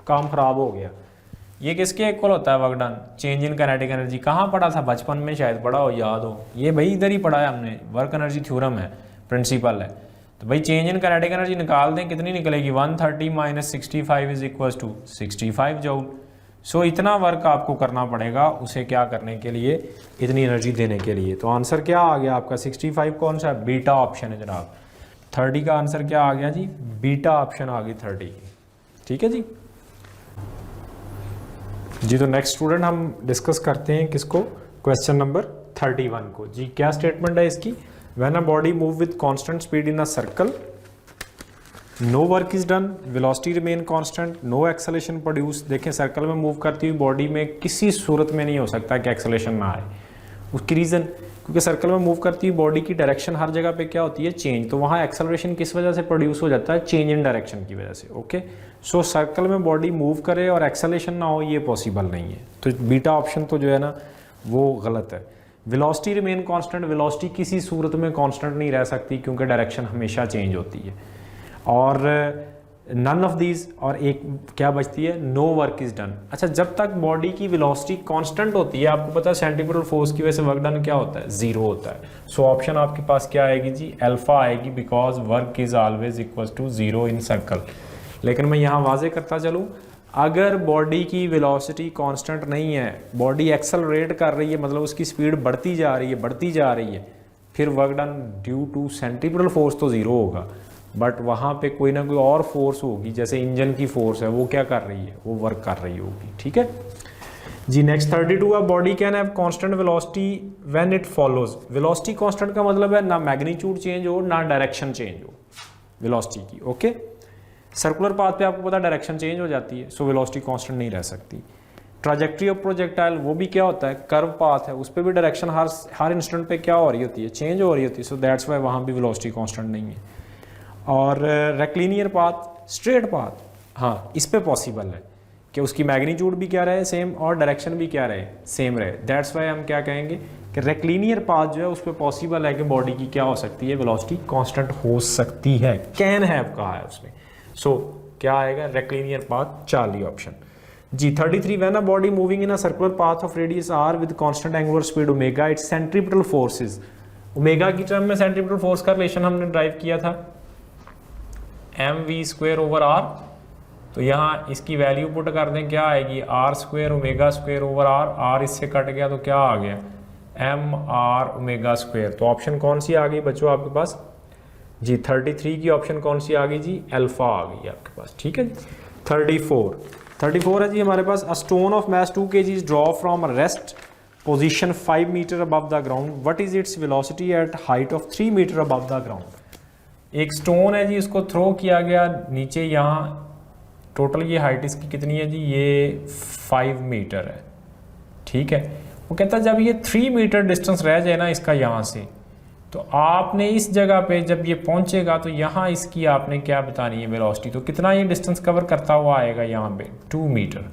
काम खराब हो गया। ये किसके इक्वल होता है work done, change in kinetic energy. कहाँ पढ़ा था, बचपन में शायद पढ़ा हो, याद हो, ये भाई इधर ही पढ़ा है हमने, वर्क एनर्जी थ्योरम है, प्रिंसिपल है। तो भाई चेंज इन काइनेटिक एनर्जी निकाल दें, कितनी निकलेगी, 130 minus 65 is equal to 65 joule. So इतना वर्क आपको करना पड़ेगा उसे क्या करने के लिए, इतनी एनर्जी देने के लिए। तो आंसर क्या आ गया आपका, 65 कौन सा है, बीटा ऑप्शन है जनाब। 30 का आंसर क्या आ गया जी, बीटा ऑप्शन आ गई 30, ठीक है जी। जी तो नेक्स्ट स्टूडेंट हम डिस्कस करते हैं किसको, क्वेश्चन नंबर 31 को जी। क्या स्टेटमेंट है इसकी, when a body move with constant speed in a circle, no work is done, velocity remain constant, no acceleration produce. देखें सर्कल में मूव करती हुई बॉडी में किसी सूरत में नहीं हो सकता कि एक्सेलेरेशन ना आए। उसकी रीज़न, क्योंकि सर्कल में मूव करती हुई बॉडी की डायरेक्शन हर जगह पे क्या होती है, चेंज। तो वहाँ एक्सेलरेशन किस वजह से प्रोड्यूस हो जाता है, चेंज इन डायरेक्शन की वजह से। ओके, सो सर्कल में बॉडी मूव करे और एक्सेलरेशन ना हो, ये पॉसिबल नहीं है। तो बीटा ऑप्शन तो जो है ना वो गलत है। वेलोसिटी रिमेन कांस्टेंट, वेलोसिटी किसी सूरत में कांस्टेंट नहीं रह सकती क्योंकि डायरेक्शन हमेशा चेंज होती है। और नन ऑफ दीज, और एक क्या बचती है, नो वर्क इज डन। अच्छा, जब तक बॉडी की वेलोसिटी कांस्टेंट होती है, आपको पता है सेंट्रीफ्यूगल फोर्स की वजह से वर्क डन क्या होता है, जीरो होता है। सो ऑप्शन आपके पास क्या आएगी जी, अल्फा आएगी, because work is always equal to zero in circle. लेकिन मैं यहाँ वाजे करता चलूँ, अगर बॉडी की वेलोसिटी कांस्टेंट नहीं है, बॉडी एक्सेलरेट कर रही है, मतलब उसकी स्पीड बढ़ती जा रही है, फिर work done due to centrifugal force तो ज़ीरो होगा, बट वहाँ पे कोई ना कोई और फोर्स होगी, जैसे इंजन की फोर्स है, वो क्या कर रही है, वो वर्क कर रही होगी। ठीक है जी। नेक्स्ट 32 है, body can have constant velocity when it follows. Velocity constant का मतलब है ना मैग्नीट्यूड चेंज हो ना डायरेक्शन चेंज हो वेलोसिटी की। ओके, सर्कुलर पाथ पे आपको पता डायरेक्शन चेंज हो जाती है, सो वेलोसिटी कांस्टेंट नहीं रह सकती। ट्राजेक्ट्री ऑफ प्रोजेक्टाइल, वो भी क्या होता है, कर्व पाथ है, उस पर भी डायरेक्शन हर इंस्टेंट पे क्या हो रही होती है, चेंज हो रही होती है। सो दैट्स वाई वहाँ भी वेलोसिटी कांस्टेंट नहीं है। और रेक्लिनियर पाथ, स्ट्रेट पाथ, हाँ इस पे पॉसिबल है कि उसकी मैग्नीट्यूड भी क्या रहे सेम और डायरेक्शन भी क्या रहे सेम रहे। दैट्स वाई हम क्या कहेंगे कि रेक्लिनियर पाथ जो है उस पर पॉसिबल है कि बॉडी की क्या हो सकती है, वेलोसिटी कांस्टेंट हो सकती है। कैन हैव कहा है उसमें, सो क्या आएगा, रेक्लिनियर पाथ, चार्ली ऑप्शन जी। 33, when a body moving in a circular path of radius r with constant angular speed omega, its centripetal forces. Omega की टर्म में सेंट्रीपिटल फोर्स का रिलेशन हमने ड्राइव किया था mv²/r। तो यहाँ इसकी वैल्यू पुट कर दें, क्या आएगी, r² ओमेगा² ओवर r। r इससे कट गया तो क्या आ गया, एम आर ओमेगा स्क्वायर। तो ऑप्शन कौन सी आ गई बच्चों आपके पास जी? 33 की ऑप्शन कौन सी आ गई जी? अल्फा आ गई आपके पास। ठीक है जी। 34 है जी हमारे पास। A stone of mass 2 kg is draw from rest position 5 metre above the ground, what is its velocity at height of 3 metre above the ground. एक स्टोन है जी, इसको थ्रो किया गया नीचे, यहाँ टोटल ये हाइट इसकी कितनी है जी? ये 5 मीटर है। ठीक है, वो कहता है जब ये 3 मीटर डिस्टेंस रह जाए ना इसका यहाँ से, तो आपने इस जगह पे जब ये पहुंचेगा तो यहाँ इसकी आपने क्या बतानी है वेलोसिटी। तो कितना ये डिस्टेंस कवर करता हुआ आएगा यहाँ पे? 2 मीटर।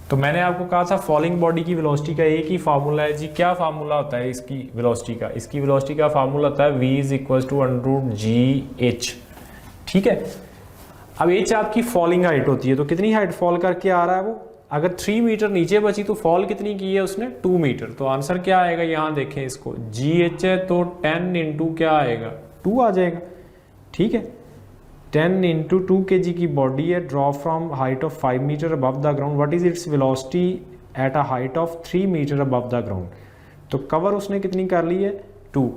तो मैंने आपको कहा था फॉलिंग बॉडी की वेलोसिटी का एक ही फार्मूला है जी। क्या फार्मूला होता है इसकी वेलोसिटी का? इसकी वेलोसिटी का फार्मूला होता है v = √gh। ठीक है, अब h आपकी फॉलिंग हाइट होती है, तो कितनी हाइट फॉल करके आ रहा है वो? अगर 3 मीटर नीचे बची तो फॉल कितनी की है उसने? 2 मीटर। तो आंसर क्या आएगा? यहाँ देखें इसको, GH है तो 10 इंटू क्या आएगा? 2 आ जाएगा। ठीक है, 10 इंटू 2 kg की बॉडी है, draw from height of 5 metre above the ground, what is its velocity at a height of 3 metre above the ground. तो कवर उसने कितनी कर ली है? 2।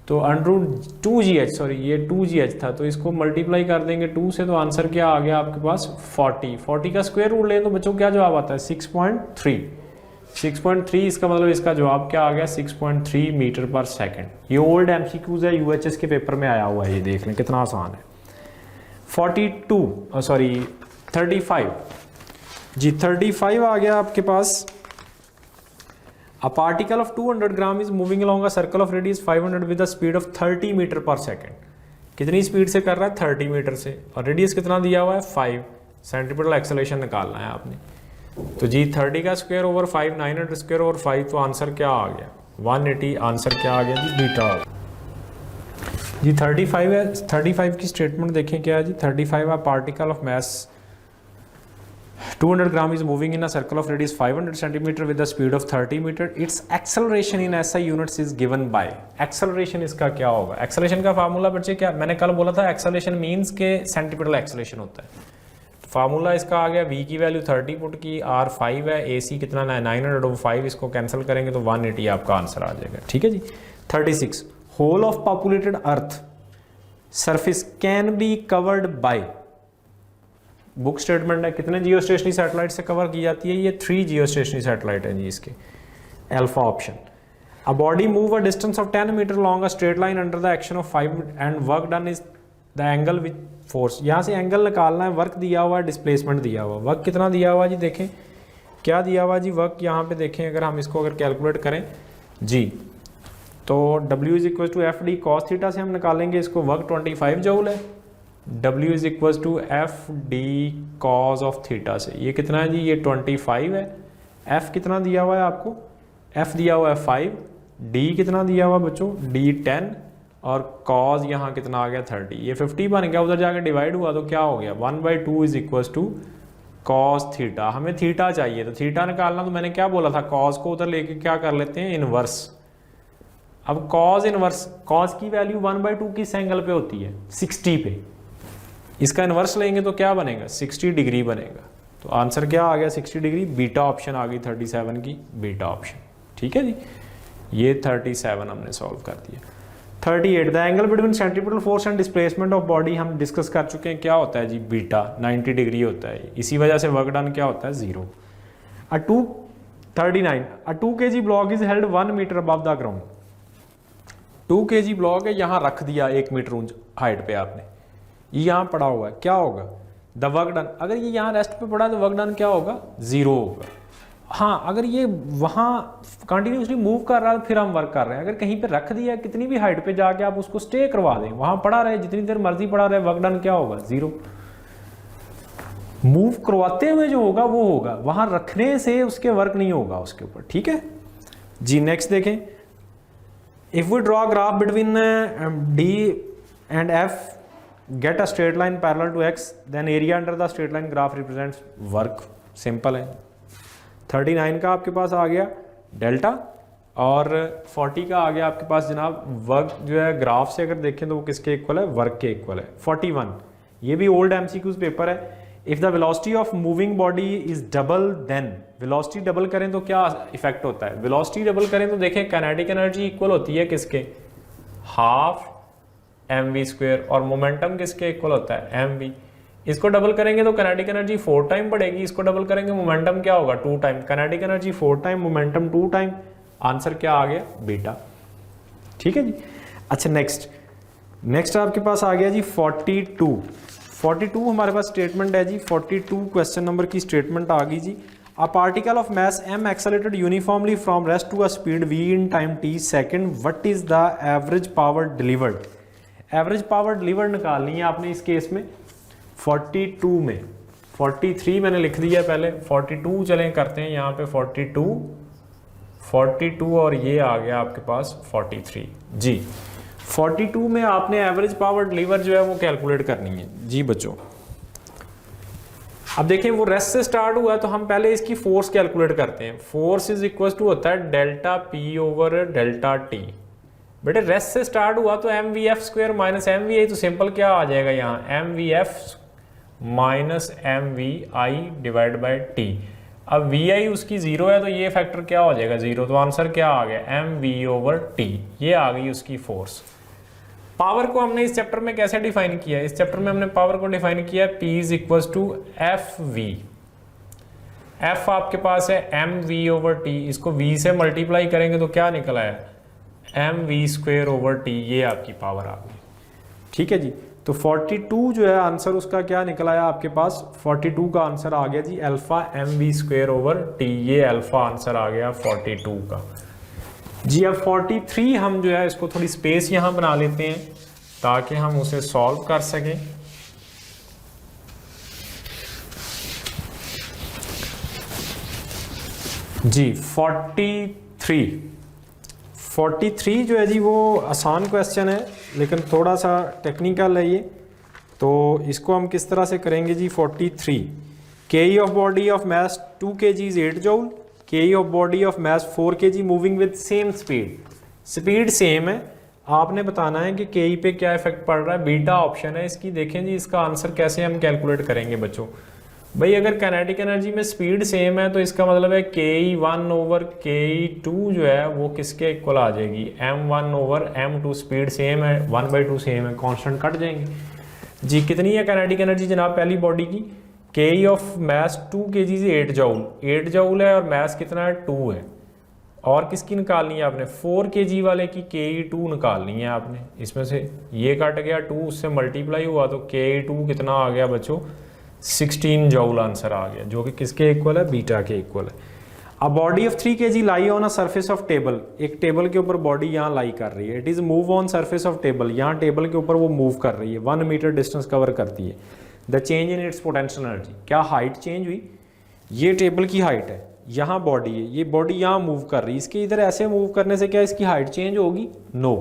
तो √2gh, सॉरी ये 2gh था, तो इसको मल्टीप्लाई कर देंगे 2 से, तो आंसर क्या आ गया आपके पास? 40 का स्क्वायर रूट लें तो बच्चों क्या जवाब आता है? 6.3। इसका मतलब इसका जवाब क्या आ गया? 6.3 मीटर पर सेकंड। ये ओल्ड एमसीक्यूज है, यूएचएस के पेपर में आया हुआ है, ये देख लें कितना आसान है। 35 जी, 35 आ गया आपके पास। A particle of 200 gram is moving along a circle of radius 500 with a speed of 30 metre पर सेकेंड। कितनी स्पीड से कर रहा है? 30 मीटर से, और रेडियस कितना दिया हुआ है? 5। सेंट्रीपिटल एक्सेलरेशन निकालना है आपने। तो जी 30 का स्क्वायर ओवर 5, 900 स्क्वायर ओवर 5, तो आंसर क्या आ गया? 180। आंसर क्या आ गया जी? बीटा जी। 35 है, 35 की स्टेटमेंट देखें क्या है जी? 35 particle of mass 200 gram is moving in a circle of radius 500 centimeter with a speed of 30 meter. Its acceleration in SI units is given by। acceleration इसका क्या होगा? acceleration का फार्मूला बच्चे क्या मैंने कल बोला था? acceleration means के सेंटीमीटर एक्सेलरेशन होता है। फार्मूला इसका आ गया, v की वैल्यू 30 पुट की, r 5 है, ac कितना है? 900/5। इसको कैंसिल करेंगे तो 180 आपका आंसर आ जाएगा। ठीक है जी। 36 whole of populated earth surface can be covered by. Book statement है, कितने जियो स्टेशनरी सैटेलाइट से कवर की जाती है? ये 3 जियो स्टेशनरी सैटेलाइट है जी इसके। Alpha option. A body move a distance of 10 metre long a straight line under the action of 5 and work done is the angle with force. यहाँ से एंगल निकालना है, वर्क दिया हुआ है, डिस्प्लेसमेंट दिया हुआ। वर्क कितना दिया हुआ जी? देखें क्या दिया हुआ जी वर्क, यहाँ पे देखें अगर हम इसको अगर कैलकुलेट करें जी, तो W = FD cos थीटा से हम निकालेंगे इसको, वर्क 25 जूल है। W = FD cos of theta से ये कितना है जी? ये 25 है। F कितना दिया हुआ है आपको? F दिया हुआ है 5। D कितना दिया हुआ बच्चों? D 10, और cos यहाँ कितना आ गया? 30। ये 50 बन गया, उधर जाकर डिवाइड हुआ तो क्या हो गया? 1/2 = cos थीटा। हमें थीटा चाहिए, तो थीटा निकालना, तो मैंने क्या बोला था? cos को उधर लेके क्या कर लेते हैं? इनवर्स। अब cos इनवर्स, cos की वैल्यू 1/2 किस एंगल पे होती है? 60 पे। इसका इनवर्स लेंगे तो क्या बनेगा? 60 डिग्री बनेगा। तो आंसर क्या आ गया? 60 डिग्री। बीटा ऑप्शन आ गई 37 की, बीटा ऑप्शन। ठीक है जी, ये 37 हमने सॉल्व कर दिया। 38 the angle between centripetal force and displacement of body हम डिस्कस कर चुके हैं। क्या होता है जी? बीटा 90 डिग्री होता है। इसी वजह से वर्क डन क्या होता है? 0। 39 a 2 kg block is held 1 metre above the ground. 2 kg block है, यहाँ रख दिया 1 मीटर ऊंच हाइट पे आपने, ये यहाँ पड़ा हुआ है, क्या होगा? The work done. अगर ये यहाँ रेस्ट पे पड़ा है तो वर्क डन क्या होगा? 0 होगा। हाँ, अगर ये वहाँ कंटिन्यूसली मूव कर रहा है फिर हम वर्क कर रहे हैं। अगर कहीं पे रख दिया कितनी भी हाइट पे जाके आप उसको स्टे करवा दें, वहाँ पड़ा रहे जितनी देर मर्जी पड़ा रहे, वर्क डन क्या होगा? 0। मूव करवाते हुए जो होगा वो होगा, वहाँ रखने से उसके वर्क नहीं होगा उसके ऊपर। ठीक है जी। नेक्स्ट देखें, if we draw graph between D and F, get a straight line parallel to x, then area under the straight line graph represents work। Simple है। 39 का आपके पास आ गया डेल्टा, और 40 का आ गया आपके पास जनाब वर्क। जो है ग्राफ से अगर देखें तो वो किसके इक्वल है? वर्क के इक्वल है। 41 ये भी ओल्ड एमसीक्यूज पेपर है। If the velocity of moving body is double then, velocity double करें तो क्या इफेक्ट होता है, वेलोसिटी डबल करें तो देखें काइनेटिक एनर्जी इक्वल होती है किसके, हाफ mv², और मोमेंटम किसके इक्वल होता है mv। इसको डबल करेंगे तो काइनेटिक एनर्जी 4 टाइम बढ़ेगी, इसको डबल करेंगे मोमेंटम क्या होगा 2 time, kinetic energy 4 time, momentum 2 time, answer क्या आ गया बीटा। ठीक है जी। अच्छा नेक्स्ट आपके पास आ गया जी 42 हमारे पास स्टेटमेंट है जी, 42 क्वेश्चन नंबर की स्टेटमेंट आ गई जी। A particle of mass m accelerated uniformly from rest to a speed v in time t second, what is the average power delivered. Average power delivered निकालनी है आपने इस केस में 42 में, 43 मैंने लिख दिया पहले, 42 चलें करते हैं यहाँ पे 42 और ये आ गया आपके पास 43 जी। 42 में आपने एवरेज पावर डिलीवर जो है वो कैलकुलेट करनी है जी बच्चों। अब देखिए वो रेस्ट से स्टार्ट हुआ है तो हम पहले इसकी फोर्स कैलकुलेट करते हैं। फोर्स इज इक्वल टू होता है delta P over delta T. बेटे रेस्ट से स्टार्ट हुआ तो mvf² माइनस mvi, तो सिंपल क्या आ जाएगा यहाँ mvf minus mvi divide by T. अब vi उसकी 0 है तो ये फैक्टर क्या हो जाएगा 0, तो आंसर क्या आ गया mv ओवर टी, ये आ गई उसकी फोर्स। पावर को हमने इस चैप्टर में कैसे डिफाइन किया है, इस चैप्टर में हमने पावर को डिफाइन किया है P is equal to FV। F आपके पास है mv ओवर टी, इसको v से मल्टीप्लाई करेंगे तो क्या निकल आया mv² ओवर टी, ये आपकी पावर आ गई। ठीक है जी। तो 42 जो है आंसर उसका क्या निकल आया आपके पास, 42 का आंसर आ गया जी अल्फा mv² ओवर टी, ये अल्फा आंसर आ गया 42 का जी। अब 43 हम जो है इसको थोड़ी स्पेस यहां बना लेते हैं ताकि हम उसे सॉल्व कर सकें। जी 43 जो है जी वो आसान क्वेश्चन है लेकिन थोड़ा सा टेक्निकल है ये, तो इसको हम किस तरह से करेंगे जी। 43 K of body of mass 2 kg is 8 joule, K of body of mass 4 kg moving with same speed, speed same है, आपने बताना है कि के पे क्या इफेक्ट पड़ रहा है, बीटा ऑप्शन है इसकी। देखें जी इसका आंसर कैसे हम कैलकुलेट करेंगे बच्चों। भाई अगर काइनेटिक एनर्जी में स्पीड सेम है तो इसका मतलब है ke1 ओवर ke2 जो है वो किसके इक्वल आ जाएगी m1 over m2, speed same है 1/2 सेम है, कांस्टेंट कट जाएंगे जी। कितनी है काइनेटिक एनर्जी जनाब पहली बॉडी की, के ऑफ मास 2 kg से 8 जूल, 8 जूल है और मास कितना है 2 है, और किसकी निकालनी है आपने 4 kg वाले की ke2 निकालनी है आपने। इसमें से ये कट गया 2, उससे मल्टीप्लाई हुआ तो ke2 कितना आ गया बच्चों 16 जूल आंसर आ गया, जो कि किसके इक्वल है बीटा के इक्वल है। अब body of 3 kg lie on a surface of table, एक टेबल के ऊपर बॉडी यहाँ लाई कर रही है, it is move on surface of table, यहाँ टेबल के ऊपर वो मूव कर रही है, 1 मीटर डिस्टेंस कवर करती है। The change in its potential energy, क्या हाइट चेंज हुई, ये टेबल की हाइट है, यहाँ बॉडी है, ये बॉडी यहाँ मूव कर रही है, इसके इधर ऐसे मूव करने से क्या इसकी हाइट चेंज होगी, नो।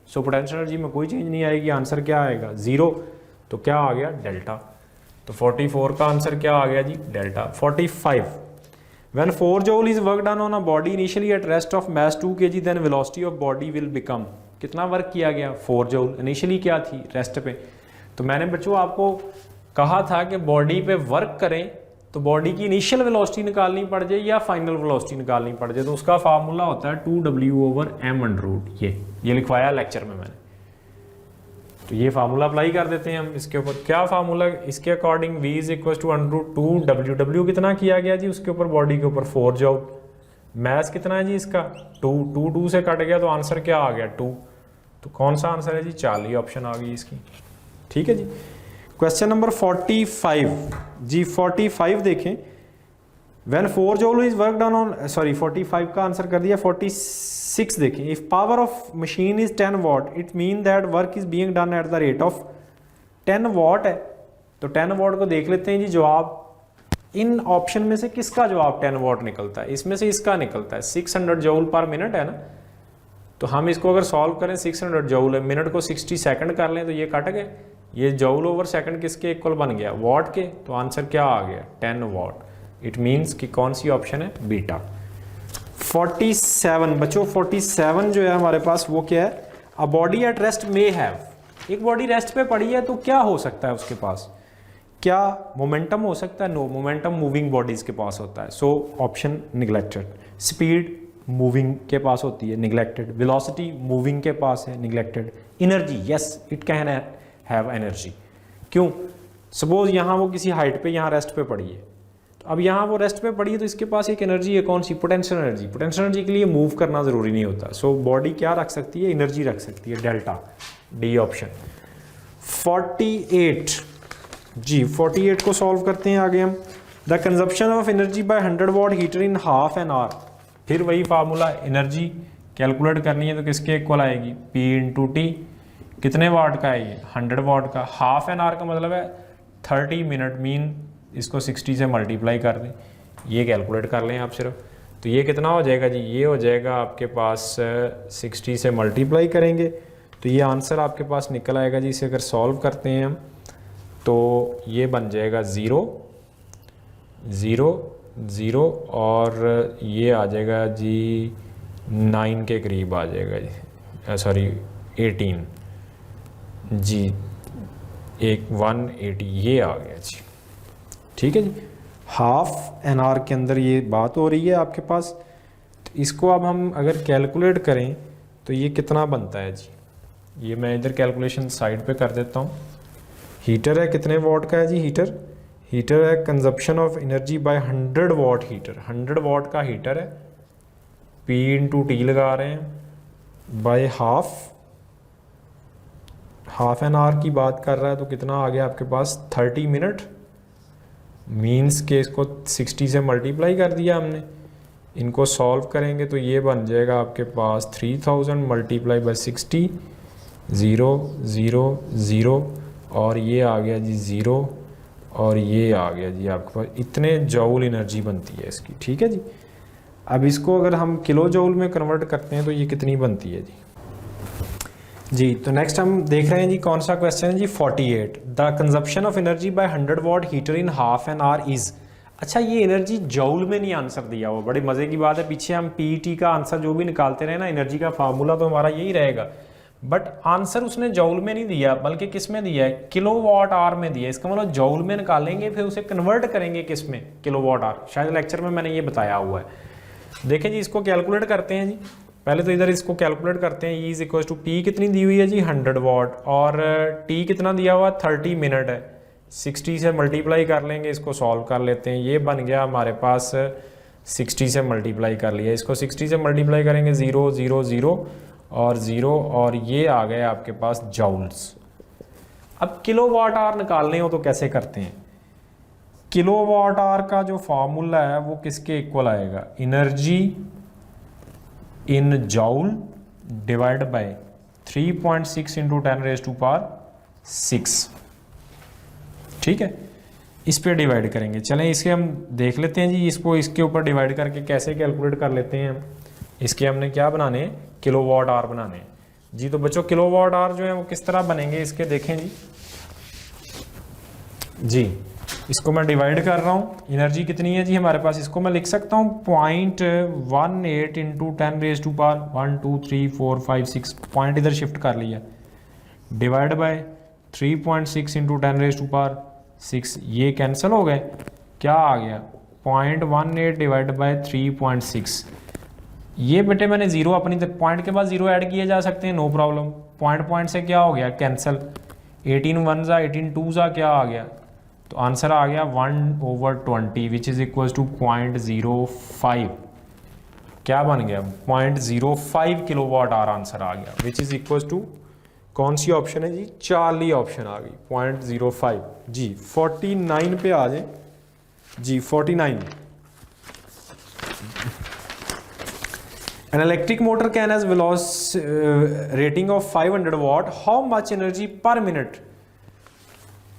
सो पोटेंशियल एनर्जी में कोई चेंज नहीं आएगी, आंसर क्या आएगा 0, तो क्या आ गया डेल्टा। तो 44 का आंसर क्या आ गया जी delta. 45 when 4 joule is work done on a body initially at rest of mass 2 kg then velocity of body will become, कितना वर्क किया गया 4 जूल, इनिशियली क्या थी रेस्ट पे। तो मैंने बच्चों आपको कहा था कि बॉडी पे वर्क करें तो बॉडी की इनिशियल वेलोसिटी निकालनी पड़ जाए या फाइनल वेलोसिटी निकालनी पड़ जाए, तो उसका फार्मूला होता है 2w/m², ये लिखवाया लेक्चर में मैंने। तो ये फार्मूला अप्लाई कर देते हैं हम इसके ऊपर। क्या फार्मूला इसके according v is equal to √2w, w कितना किया गया जी उसके ऊपर बॉडी के ऊपर 4 जूल, मास कितना है जी इसका 2 से कट गया तो आंसर क्या आ गया 2, तो कौन सा आंसर है जी 40 ऑप्शन आ गई इसकी। ठीक है जी। क्वेश्चन नंबर 45 जी 45 देखें, when 4 joule is work done on, sorry 45 का आंसर कर दिया। 46 देखें, if power of machine is 10 what it mean that work is being done at the rate of 10 वाट है, तो 10 वाट को देख लेते हैं जी। जवाब इन ऑप्शन में से किसका जवाब 10 वाट निकलता है, इसमें से इसका निकलता है 600 जूल पर मिनट है ना, तो हम इसको अगर सॉल्व करें 600 जूल है, मिनट को 60 सेकंड कर लें तो ये कट गए, ये जूल ओवर सेकंड किसके इक्वल बन गया वाट के, तो आंसर क्या आ गया 10 वाट। इट मीन्स कि कौन सी ऑप्शन है बीटा। 47 बच्चों 47 जो है हमारे पास वो क्या है, a body at rest may have, एक बॉडी रेस्ट पे पड़ी है तो क्या हो सकता है उसके पास, क्या मोमेंटम हो सकता है? नो, मोमेंटम मूविंग बॉडीज़ के पास होता है, so option neglected. Speed moving के पास होती है, निगलेक्टेड। वेलोसिटी मूविंग के पास है, neglected. Energy, yes it can have energy. क्यों? सपोज यहाँ वो किसी हाइट पे यहाँ रेस्ट पे पड़ी है, तो अब यहाँ वो रेस्ट पे पड़ी है तो इसके पास एक एनर्जी है, कौन सी? Potential energy. पोटेंशियल एनर्जी के लिए मूव करना ज़रूरी नहीं होता, सो बॉडी क्या रख सकती है? एनर्जी रख सकती है, डेल्टा। D option. 48 जी, 48 को सॉल्व करते हैं आगे हम। The consumption of energy by 100 what heater in half an hour. फिर वही फार्मूला, एनर्जी कैलकुलेट करनी है तो किसके इक्वल आएगी? P into T. कितने वाट का है ये? 100 वाट का। हाफ एन आवर का मतलब है 30 मिनट, मीन इसको 60 से मल्टीप्लाई कर दें, ये कैलकुलेट कर लें आप सिर्फ। तो ये कितना हो जाएगा जी? ये हो जाएगा आपके पास 60 से मल्टीप्लाई करेंगे तो ये आंसर आपके पास निकल आएगा जी। इसे अगर सॉल्व करते हैं हम तो ये बन जाएगा 0 0 0 और ये आ जाएगा जी 9 के करीब आ जाएगा जी, सॉरी 18 जी, 180 ये आ गया जी। ठीक है जी, हाफ एन आवर के अंदर ये बात हो रही है आपके पास। तो इसको अब हम अगर कैलकुलेट करें तो ये कितना बनता है जी? ये मैं इधर कैलकुलेशन साइड पे कर देता हूँ। हीटर है, कितने वॉट का है जी? हीटर है consumption of energy by 100 what heater. 100 what का हीटर है, P इंटू टी लगा रहे हैं, बाय हाफ एन आवर की बात कर रहा है तो कितना आ गया आपके पास? 30 मिनट, मीन्स के इसको 60 से मल्टीप्लाई कर दिया हमने। इनको सॉल्व करेंगे तो ये बन जाएगा आपके पास 3000 मल्टीप्लाई बाय 60, 0 0 0 और ये आ गया जी 0 और ये आ गया जी आपके पास। इतने जूल एनर्जी बनती है इसकी। ठीक है जी, अब इसको अगर हम किलो जूल में कन्वर्ट करते हैं तो ये कितनी बनती है जी? तो नेक्स्ट हम देख रहे हैं जी, कौन सा क्वेश्चन है जी? 48। The consumption of energy by 100 what heater in half an hour is. अच्छा, ये एनर्जी जूल में नहीं आंसर दिया हुआ, बड़े मजे की बात है। पीछे हम पीटी का आंसर जो भी निकालते रहे ना, एनर्जी का फार्मूला तो हमारा यही रहेगा, बट आंसर उसने जूल में नहीं दिया, बल्कि किस में दिया है? किलो वॉट आवर में दिया है। इसका मतलब जूल में निकालेंगे फिर उसे कन्वर्ट करेंगे किस में? Kilowatt hour. शायद लेक्चर में मैंने ये बताया हुआ है। देखें जी, इसको कैलकुलेट करते हैं जी। पहले तो इधर इसको कैलकुलेट करते हैं। E is equal to P कितनी दी हुई है जी? 100 वॉट, और T कितना दिया हुआ? 30 मिनट है। 60 से मल्टीप्लाई कर लेंगे, इसको सॉल्व कर लेते हैं। ये बन गया हमारे पास 60 से मल्टीप्लाई कर लिया, इसको 60 से मल्टीप्लाई करेंगे 0 0 0 और 0 और ये आ गए आपके पास जूल्स। अब किलो वाट आवर निकालने हो तो कैसे करते हैं? किलो वाट आवर का जो फार्मूला है वो किसके इक्वल आएगा? Energy in joule divide by 3.6 into 10⁻⁶। ठीक है, इस पे डिवाइड करेंगे। चलें इसके हम देख लेते हैं जी, इसको इसके ऊपर डिवाइड करके कैसे कैलकुलेट कर लेते हैं हम। इसके हमने क्या बनाने हैं? किलो वाट आवर बनाने हैं जी। तो बच्चों किलो वाट आवर जो है वो किस तरह बनेंगे इसके देखें जी। इसको मैं डिवाइड कर रहा हूँ। एनर्जी कितनी है जी हमारे पास? इसको मैं लिख सकता हूँ 0.18 इंटू 10⁻1 2 3 4 5 6, पॉइंट इधर शिफ्ट कर लिया, डिवाइड बाय 3.6 इंटू 10⁻6। ये कैंसिल हो गए, क्या आ गया? 0.18 डिवाइड बाय 3.6। ये बेटे मैंने 0 अपनी पॉइंट के बाद 0 ऐड किए जा सकते हैं, नो प्रॉब्लम। पॉइंट से क्या हो गया? कैंसिल। 18 1 जा 18 2 जा क्या आ गया? तो आंसर आ गया 1/20 विच इज इक्वल टू 0.05। क्या बन गया? 0.05 किलो वाट आवर आंसर आ गया, विच इज इक्वल टू कौन सी ऑप्शन है जी? चार्ली ऑप्शन आ गई, 0.05 जी। 49 पे आ जाए जी। 49 An electric motor can has rating of 500 watt. How much energy per minute?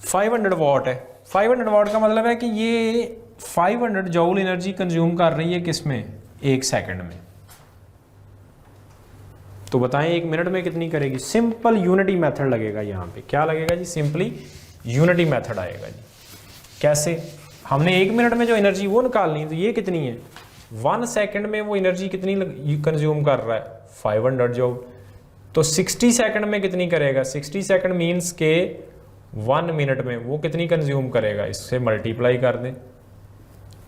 500 watt है। 500 वाट का मतलब है कि ये 500 जूल एनर्जी कंज्यूम कर रही है किसमें? 1 सेकंड में। तो बताएं 1 मिनट में कितनी करेगी? सिंपल यूनिटी मेथड लगेगा यहाँ पे। क्या लगेगा जी? सिंपली यूनिटी मेथड आएगा जी। कैसे? हमने 1 मिनट में जो एनर्जी वो निकालनी है, तो ये कितनी है? 1 सेकंड में वो एनर्जी कितनी कंज्यूम कर रहा है? 500 जूल। तो 60 सेकंड में कितनी करेगा? 60 सेकंड मीन्स के 1 मिनट में वो कितनी कंज्यूम करेगा, इससे मल्टीप्लाई कर दें।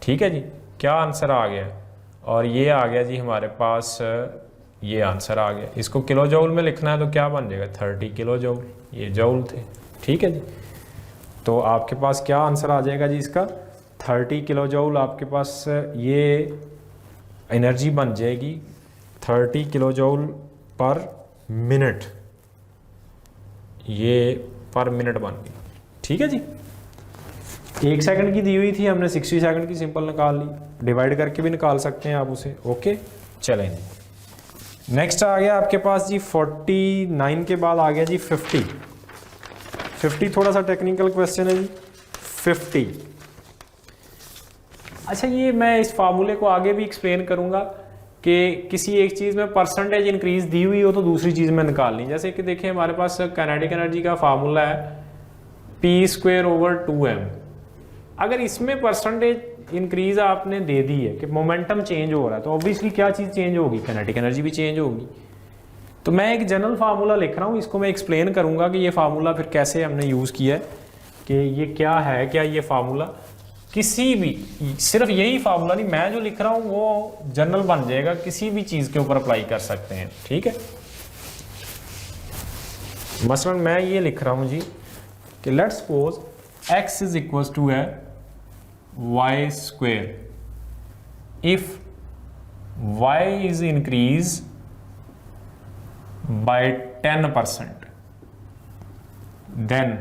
ठीक है जी, क्या आंसर आ गया, और ये आ गया जी हमारे पास, ये आंसर आ गया। इसको किलो जूल में लिखना है तो क्या बन जाएगा 30 किलो जूल, ये जूल थे। ठीक है जी, तो आपके पास क्या आंसर आ जाएगा जी इसका 30 किलो जूल। आपके पास ये एनर्जी बन जाएगी 30 किलो जूल पर मिनट, ये पर मिनट बन गई। ठीक है जी, 1 सेकंड की दी हुई थी, हमने 60 सेकंड की सिंपल निकाल ली, डिवाइड करके भी निकाल सकते हैं आप उसे। ओके चलें जी, नेक्स्ट आ गया आपके पास जी 49 के बाद आ गया जी 50 थोड़ा सा टेक्निकल क्वेश्चन है जी 50। अच्छा, ये मैं इस फार्मूले को आगे भी एक्सप्लेन करूंगा कि किसी एक चीज़ में परसेंटेज इंक्रीज दी हुई हो तो दूसरी चीज़ में निकालनी। जैसे कि देखिए हमारे पास काइनेटिक एनर्जी का फार्मूला है P²/2m। अगर इसमें परसेंटेज इंक्रीज आपने दे दी है कि मोमेंटम चेंज हो रहा है, तो ऑब्वियसली क्या चीज़ चेंज होगी, काइनेटिक एनर्जी भी चेंज होगी। तो मैं एक जनरल फार्मूला लिख रहा हूँ, इसको मैं एक्सप्लेन करूँगा कि ये फार्मूला फिर कैसे हमने यूज़ किया है, कि ये क्या है, क्या ये फार्मूला किसी भी, सिर्फ यही फार्मूला नहीं, मैं जो लिख रहा हूँ वो जनरल बन जाएगा, किसी भी चीज़ के ऊपर अप्लाई कर सकते हैं। ठीक है, मसलन मैं ये लिख रहा हूँ जी कि let's suppose x is equal to है y²। If y is increase by 10%, then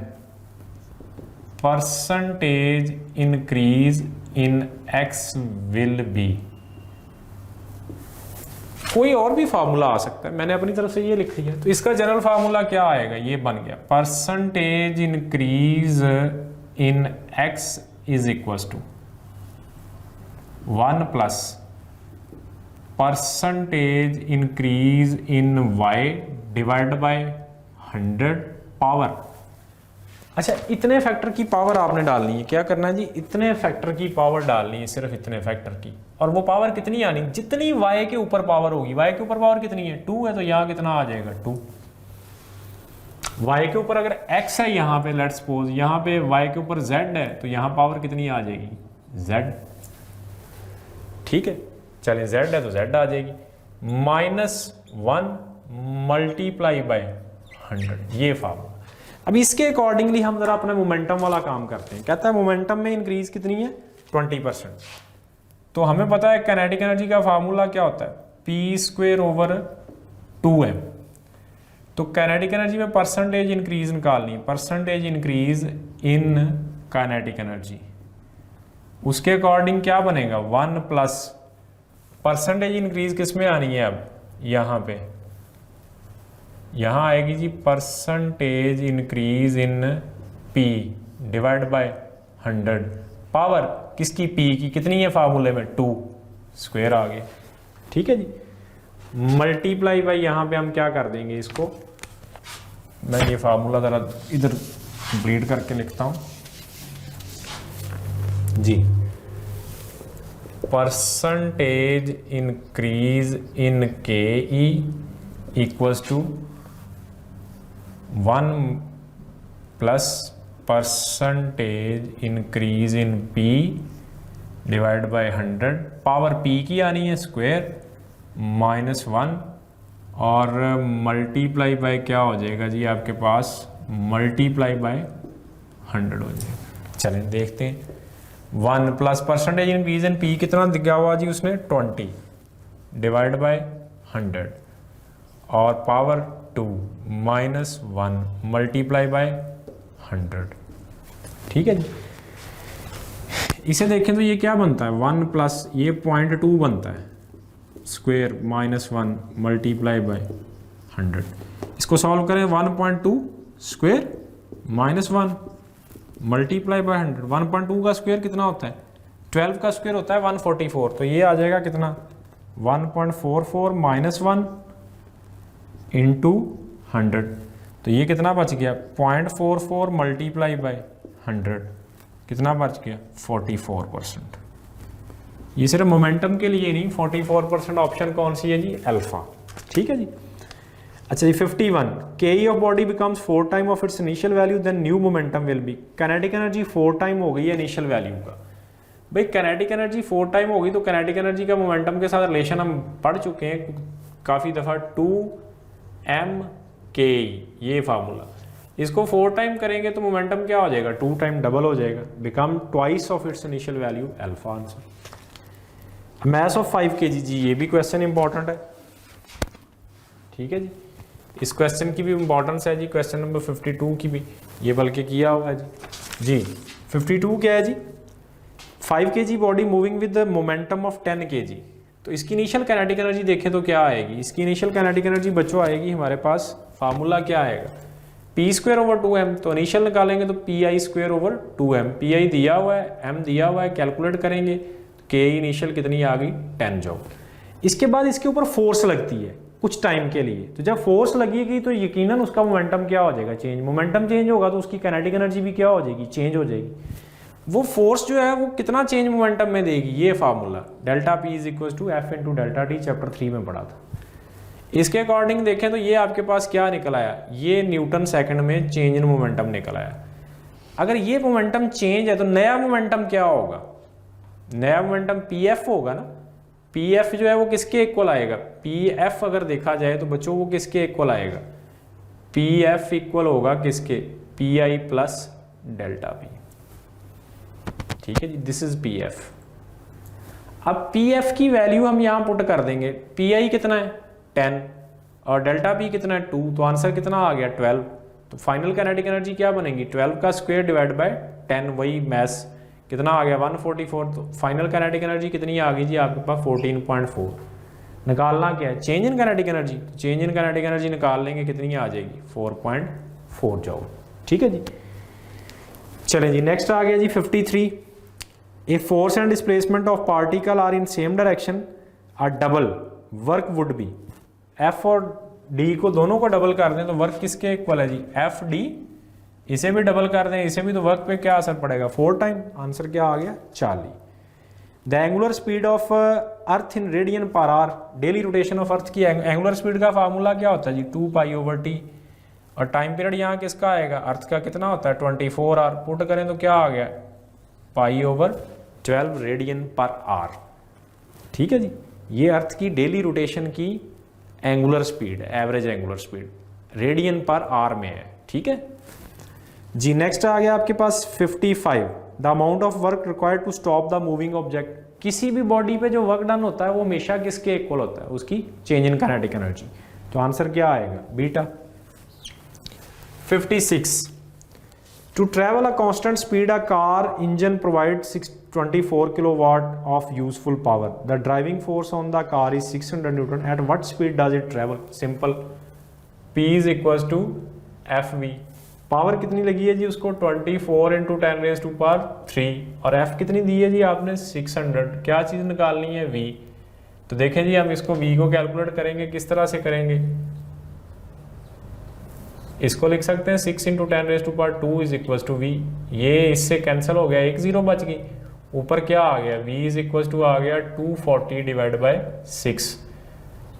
percentage increase in x will be. कोई और भी फार्मूला आ सकता है, मैंने अपनी तरफ से ये लिख लिया। तो इसका जनरल फार्मूला क्या आएगा, ये बन गया percentage increase in x is equal to 1 plus percentage increase in y divide by 100 power. अच्छा, इतने फैक्टर की पावर आपने डालनी है, क्या करना है जी, इतने फैक्टर की पावर डालनी है, सिर्फ इतने फैक्टर की। और वो पावर कितनी आनी, जितनी y के ऊपर पावर होगी। y के ऊपर पावर कितनी है 2 है, तो यहाँ कितना आ जाएगा 2। y के ऊपर अगर x है यहाँ पे, लेट्स सपोज यहाँ पे y के ऊपर z है, तो यहाँ पावर कितनी आ जाएगी z। ठीक है, चलें z है तो z आ जाएगी, -1 मल्टीप्लाई बाय 100, ये फार्मूला। अब इसके अकॉर्डिंगली हम जरा अपना मोमेंटम वाला काम करते हैं। कहता है मोमेंटम में इंक्रीज कितनी है 20%। तो हमें पता है काइनेटिक एनर्जी का फार्मूला क्या होता है P²/2m। तो काइनेटिक एनर्जी में परसेंटेज इंक्रीज निकालनी है, परसेंटेज इंक्रीज इन काइनेटिक एनर्जी। उसके अकॉर्डिंग क्या बनेगा 1 प्लस परसेंटेज इंक्रीज किस में आनी है, अब यहाँ पे, यहाँ आएगी जी percentage increase in P divide by 100। Power किसकी, P की, कितनी है फार्मूले में 2 स्क्वायर आ गया। ठीक है जी, मल्टीप्लाई बाय यहाँ पे हम क्या कर देंगे इसको, मैं ये फार्मूला जरा इधर कंप्लीट करके लिखता हूँ जी। Percentage increase in KE equals to 1 plus percentage increase in P divide by 100। Power P की आनी है स्क्वायर -1 और मल्टीप्लाई बाय क्या हो जाएगा जी आपके पास, मल्टीप्लाई बाय 100 हो जाएगा। चलें देखते हैं, 1 plus percentage increase in P कितना दिया हुआ जी उसने 20 डिवाइड बाय 100 और पावर 2 -1 मल्टीप्लाई बाय 100। ठीक है जी, इसे देखें तो ये क्या बनता है 1 प्लस ये 0.2 बनता है स्क्वायर -1 मल्टीप्लाई बाय 100। इसको सॉल्व करें 1.2 स्क्वायर -1 मल्टीप्लाई बाय 100। 1.2 का स्क्वायर कितना होता है 12 का स्क्वायर होता है 144। तो ये आ जाएगा कितना 1.44 -1 इंटू 100। तो ये कितना बच गया 0.44 मल्टीप्लाई बाय 100 कितना बच गया 44%। ये सिर्फ मोमेंटम के लिए नहीं, 44% ऑप्शन कौन सी है जी, अल्फा। ठीक है जी, अच्छा जी 51, के of body becomes 4 time of its initial value then new momentum will be. Kinetic energy 4 time हो गई है इनिशियल वैल्यू का। भाई काइनेटिक एनर्जी 4 टाइम होगी तो काइनेटिक एनर्जी का मोमेंटम के साथ रिलेशन हम पढ़ चुके हैं काफ़ी दफ़ा, 2m k, ये फार्मूला। इसको 4 टाइम करेंगे तो मोमेंटम क्या हो जाएगा, 2 टाइम डबल हो जाएगा, become twice of its initial value alpha. Answer mass of 5 kg जी, ये भी क्वेश्चन इंपॉर्टेंट है, ठीक है जी। इस क्वेश्चन की भी इंपॉर्टेंस है जी, क्वेश्चन नंबर 52 की भी, ये बल्कि किया हुआ है जी। 52 क्या है जी, 5 kg body moving with the momentum of 10 kg। तो इसकी इनिशियल काइनेटिक एनर्जी देखें तो क्या आएगी, इसकी इनिशियल काइनेटिक एनर्जी बच्चों आएगी हमारे पास, फार्मूला क्या आएगा, p²/2m। तो इनिशियल निकालेंगे तो pi²/2m, pi दिया हुआ है, m दिया हुआ है, कैलकुलेट करेंगे तो k इनिशियल कितनी आ गई, 10 जॉब। इसके बाद इसके ऊपर फोर्स लगती है कुछ टाइम के लिए, तो जब फोर्स लगेगी तो यकीनन उसका मोमेंटम क्या हो जाएगा, चेंज। मोमेंटम चेंज होगा तो उसकी काइनेटिक एनर्जी भी क्या हो जाएगी, चेंज हो जाएगी। वो फोर्स जो है वो कितना चेंज मोमेंटम में देगी, ये formula delta P = F × delta T chapter 3 में पढ़ा था। इसके अकॉर्डिंग देखें तो ये आपके पास क्या निकल आया, ये न्यूटन सेकंड में चेंज इन मोमेंटम निकल आया। अगर ये मोमेंटम चेंज है तो नया मोमेंटम क्या होगा, नया मोमेंटम PF होगा ना। PF जो है वो किसके इक्वल आएगा, PF अगर देखा जाए तो बच्चों वो किसके इक्वल आएगा, PF इक्वल होगा किसके, PI + डेल्टा P, ठीक है जी। This is PF। अब PF की वैल्यू हम यहाँ पुट कर देंगे, PI कितना है 10 और डेल्टा P कितना है 2, तो आंसर कितना आ गया 12। तो फाइनल काइनेटिक एनर्जी क्या बनेगी, 12 का स्क्वायर डिवाइड बाय 10, वही मैथ्स कितना आ गया 144। तो फाइनल काइनेटिक एनर्जी कितनी आ गई जी आपके पास 14.4। निकालना क्या है, change in kinetic energy, change in kinetic energy निकाल लेंगे कितनी आ जाएगी 4.4 जॉब, ठीक है जी। चलें जी नेक्स्ट आ गया जी 53। A force and displacement of particle are in same direction are double, work would be. F और D को दोनों को डबल कर दें तो वर्क किसके इक्वल है जी, FD। इसे भी डबल कर दें, इसे भी, तो वर्क पे क्या असर पड़ेगा 4 टाइम। आंसर क्या आ गया 40। The angular speed of earth in radian per our, daily rotation of earth की एंगुलर स्पीड का फार्मूला क्या होता है जी 2π/T। और टाइम पीरियड यहाँ किसका आएगा, अर्थ का कितना होता है 24 आवर। पुट करें तो क्या आ गया π/12 रेडियन पर आवर, ठीक है जी। ये अर्थ की डेली रोटेशन की एंगुलर स्पीड है, average angular speed radian per hour में है, ठीक है जी। नेक्स्ट आ गया आपके पास 55। The amount of work required to stop the moving object. किसी भी बॉडी पे जो वर्क डन होता है वो हमेशा किसके इक्वल होता है, उसकी चेंज इन काइनेटिक एनर्जी। तो आंसर क्या आएगा बीटा। 56। To travel a constant speed a car engine provide 24 kilowatt of useful power. The driving force on the car is 600 newton. At what speed does it travel. Simple, P = FV। Power कितनी लगी है जी उसको 24 × 10⁻³ और F कितनी दी है जी आपने 600। क्या चीज़ निकालनी है V। तो देखें जी हम इसको V को कैलकुलेट करेंगे, किस तरह से करेंगे, इसको लिख सकते हैं 6 × 10⁻² = V। ये इससे कैंसिल हो गया, 1 0 बच गई। ऊपर क्या आ गया V आ गया 240/6।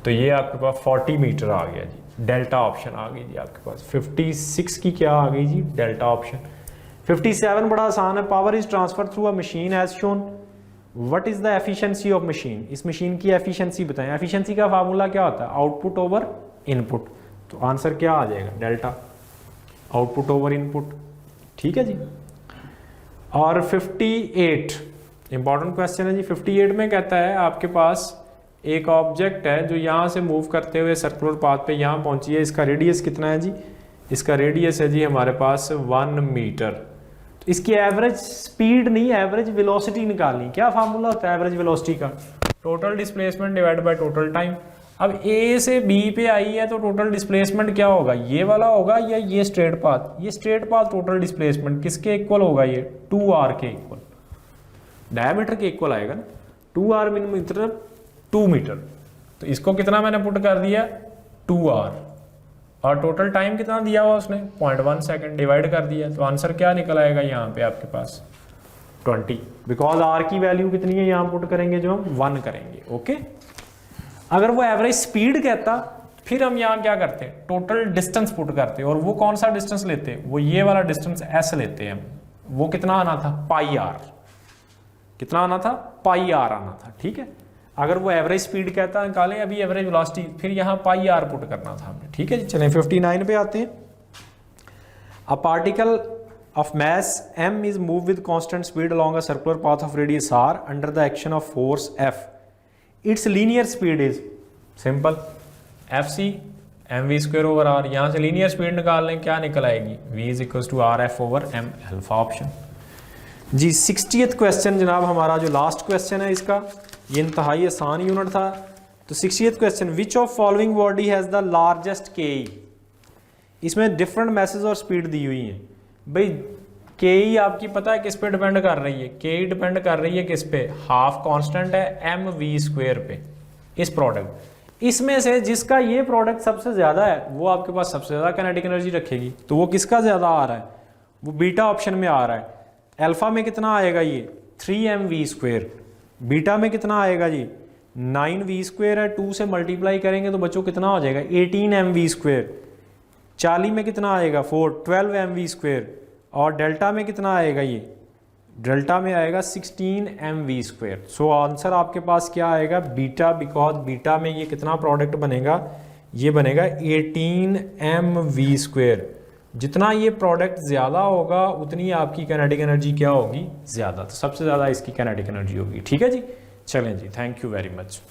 तो ये आपके पास 40 मीटर आ गया जी। डेल्टा ऑप्शन आ गई जी आपके पास। 56 की क्या आ गई जी, डेल्टा ऑप्शन। 57 बड़ा आसान है। Power is transfer through a machine as shown. What is the efficiency of machine. इस मशीन की एफिशिएंसी बताएं। एफिशिएंसी का फार्मूला क्या होता है, आउटपुट ओवर इनपुट। तो आंसर क्या आ जाएगा डेल्टा, आउटपुट ओवर इनपुट, ठीक है जी। और 58 इंपॉर्टेंट क्वेश्चन है जी। 58 में कहता है आपके पास एक ऑब्जेक्ट है जो यहाँ से मूव करते हुए सर्कुलर पाथ पे यहाँ पहुंची है। इसका रेडियस कितना है जी, इसका रेडियस है जी हमारे पास 1 मीटर। तो इसकी एवरेज स्पीड नहीं, एवरेज वेलोसिटी निकालनी। क्या फार्मूला होता है एवरेज वेलोसिटी का, total displacement divide by total time. अब A से B पे आई है तो टोटल डिस्प्लेसमेंट क्या होगा, ये वाला होगा या ये स्ट्रेट पाथ। ये स्ट्रेट पाथ टोटल डिस्प्लेसमेंट किसके इक्वल होगा, ये 2r के इक्वल, डायमीटर के इक्वल आएगा ना। 2r मतलब 2 मीटर। तो इसको कितना मैंने पुट कर दिया 2r और टोटल टाइम कितना दिया हुआ उसने 0.1 सेकेंड, डिवाइड कर दिया। तो आंसर क्या निकल आएगा यहाँ पे आपके पास 20, बिकॉज r की वैल्यू कितनी है यहाँ पुट करेंगे जो हम 1 करेंगे। ओके, अगर वो एवरेज स्पीड कहता फिर हम यहाँ क्या करते हैं, टोटल डिस्टेंस पुट करते हैं, और वो कौन सा डिस्टेंस लेते हैं, वो ये वाला डिस्टेंस एस लेते हैं हम। वो कितना आना था, पाई आर, कितना आना था, पाई आर आना था, ठीक है। अगर वो एवरेज स्पीड कहता है निकालें, अभी एवरेज वेलोसिटी, फिर यहाँ पाई आर पुट करना था हमने, ठीक है जी। चलें 59 पे आते हैं। A particle of mass m is moved with constant speed along a circular path of radius r under the action of force F. Its linear speed is simple fc mv square over r। यहाँ से लीनियर स्पीड निकाल लें, क्या निकल आएगी, v is equals to r f over m alpha. Option जी। 60th क्वेश्चन जनाब हमारा जो लास्ट क्वेश्चन है इसका, ये इंतहाई आसान यूनिट था। तो 60th question, which of following body has the largest के। इसमें डिफरेंट मैसेज और स्पीड दी हुई है भाई। के ई आपकी पता है किस पे डिपेंड कर रही है, के ई डिपेंड कर रही है किस पे, हाफ कांस्टेंट है एम वी स्क्वायर पे, इस प्रोडक्ट। इसमें से जिसका ये प्रोडक्ट सबसे ज़्यादा है वो आपके पास सबसे ज़्यादा काइनेटिक एनर्जी रखेगी। तो वो किसका ज़्यादा आ रहा है, वो बीटा ऑप्शन में आ रहा है। अल्फा में कितना आएगा ये 3mv स्क्वायर, बीटा में कितना आएगा जी 9v स्क्वायर है, 2 से मल्टीप्लाई करेंगे तो बच्चों कितना हो जाएगा 18mv स्क्वायर। 40 में कितना आएगा 4, 12mv स्क्वायर। और डेल्टा में कितना आएगा, ये डेल्टा में आएगा 16mv स्क्वायर। सो आंसर आपके पास क्या आएगा, बीटा, बिकॉज बीटा में ये कितना प्रोडक्ट बनेगा, ये बनेगा 18mv स्क्वायर। जितना ये प्रोडक्ट ज़्यादा होगा उतनी आपकी काइनेटिक एनर्जी क्या होगी, ज़्यादा। तो सबसे ज़्यादा इसकी काइनेटिक एनर्जी होगी, ठीक है जी। चलें जी, थैंक यू वेरी मच।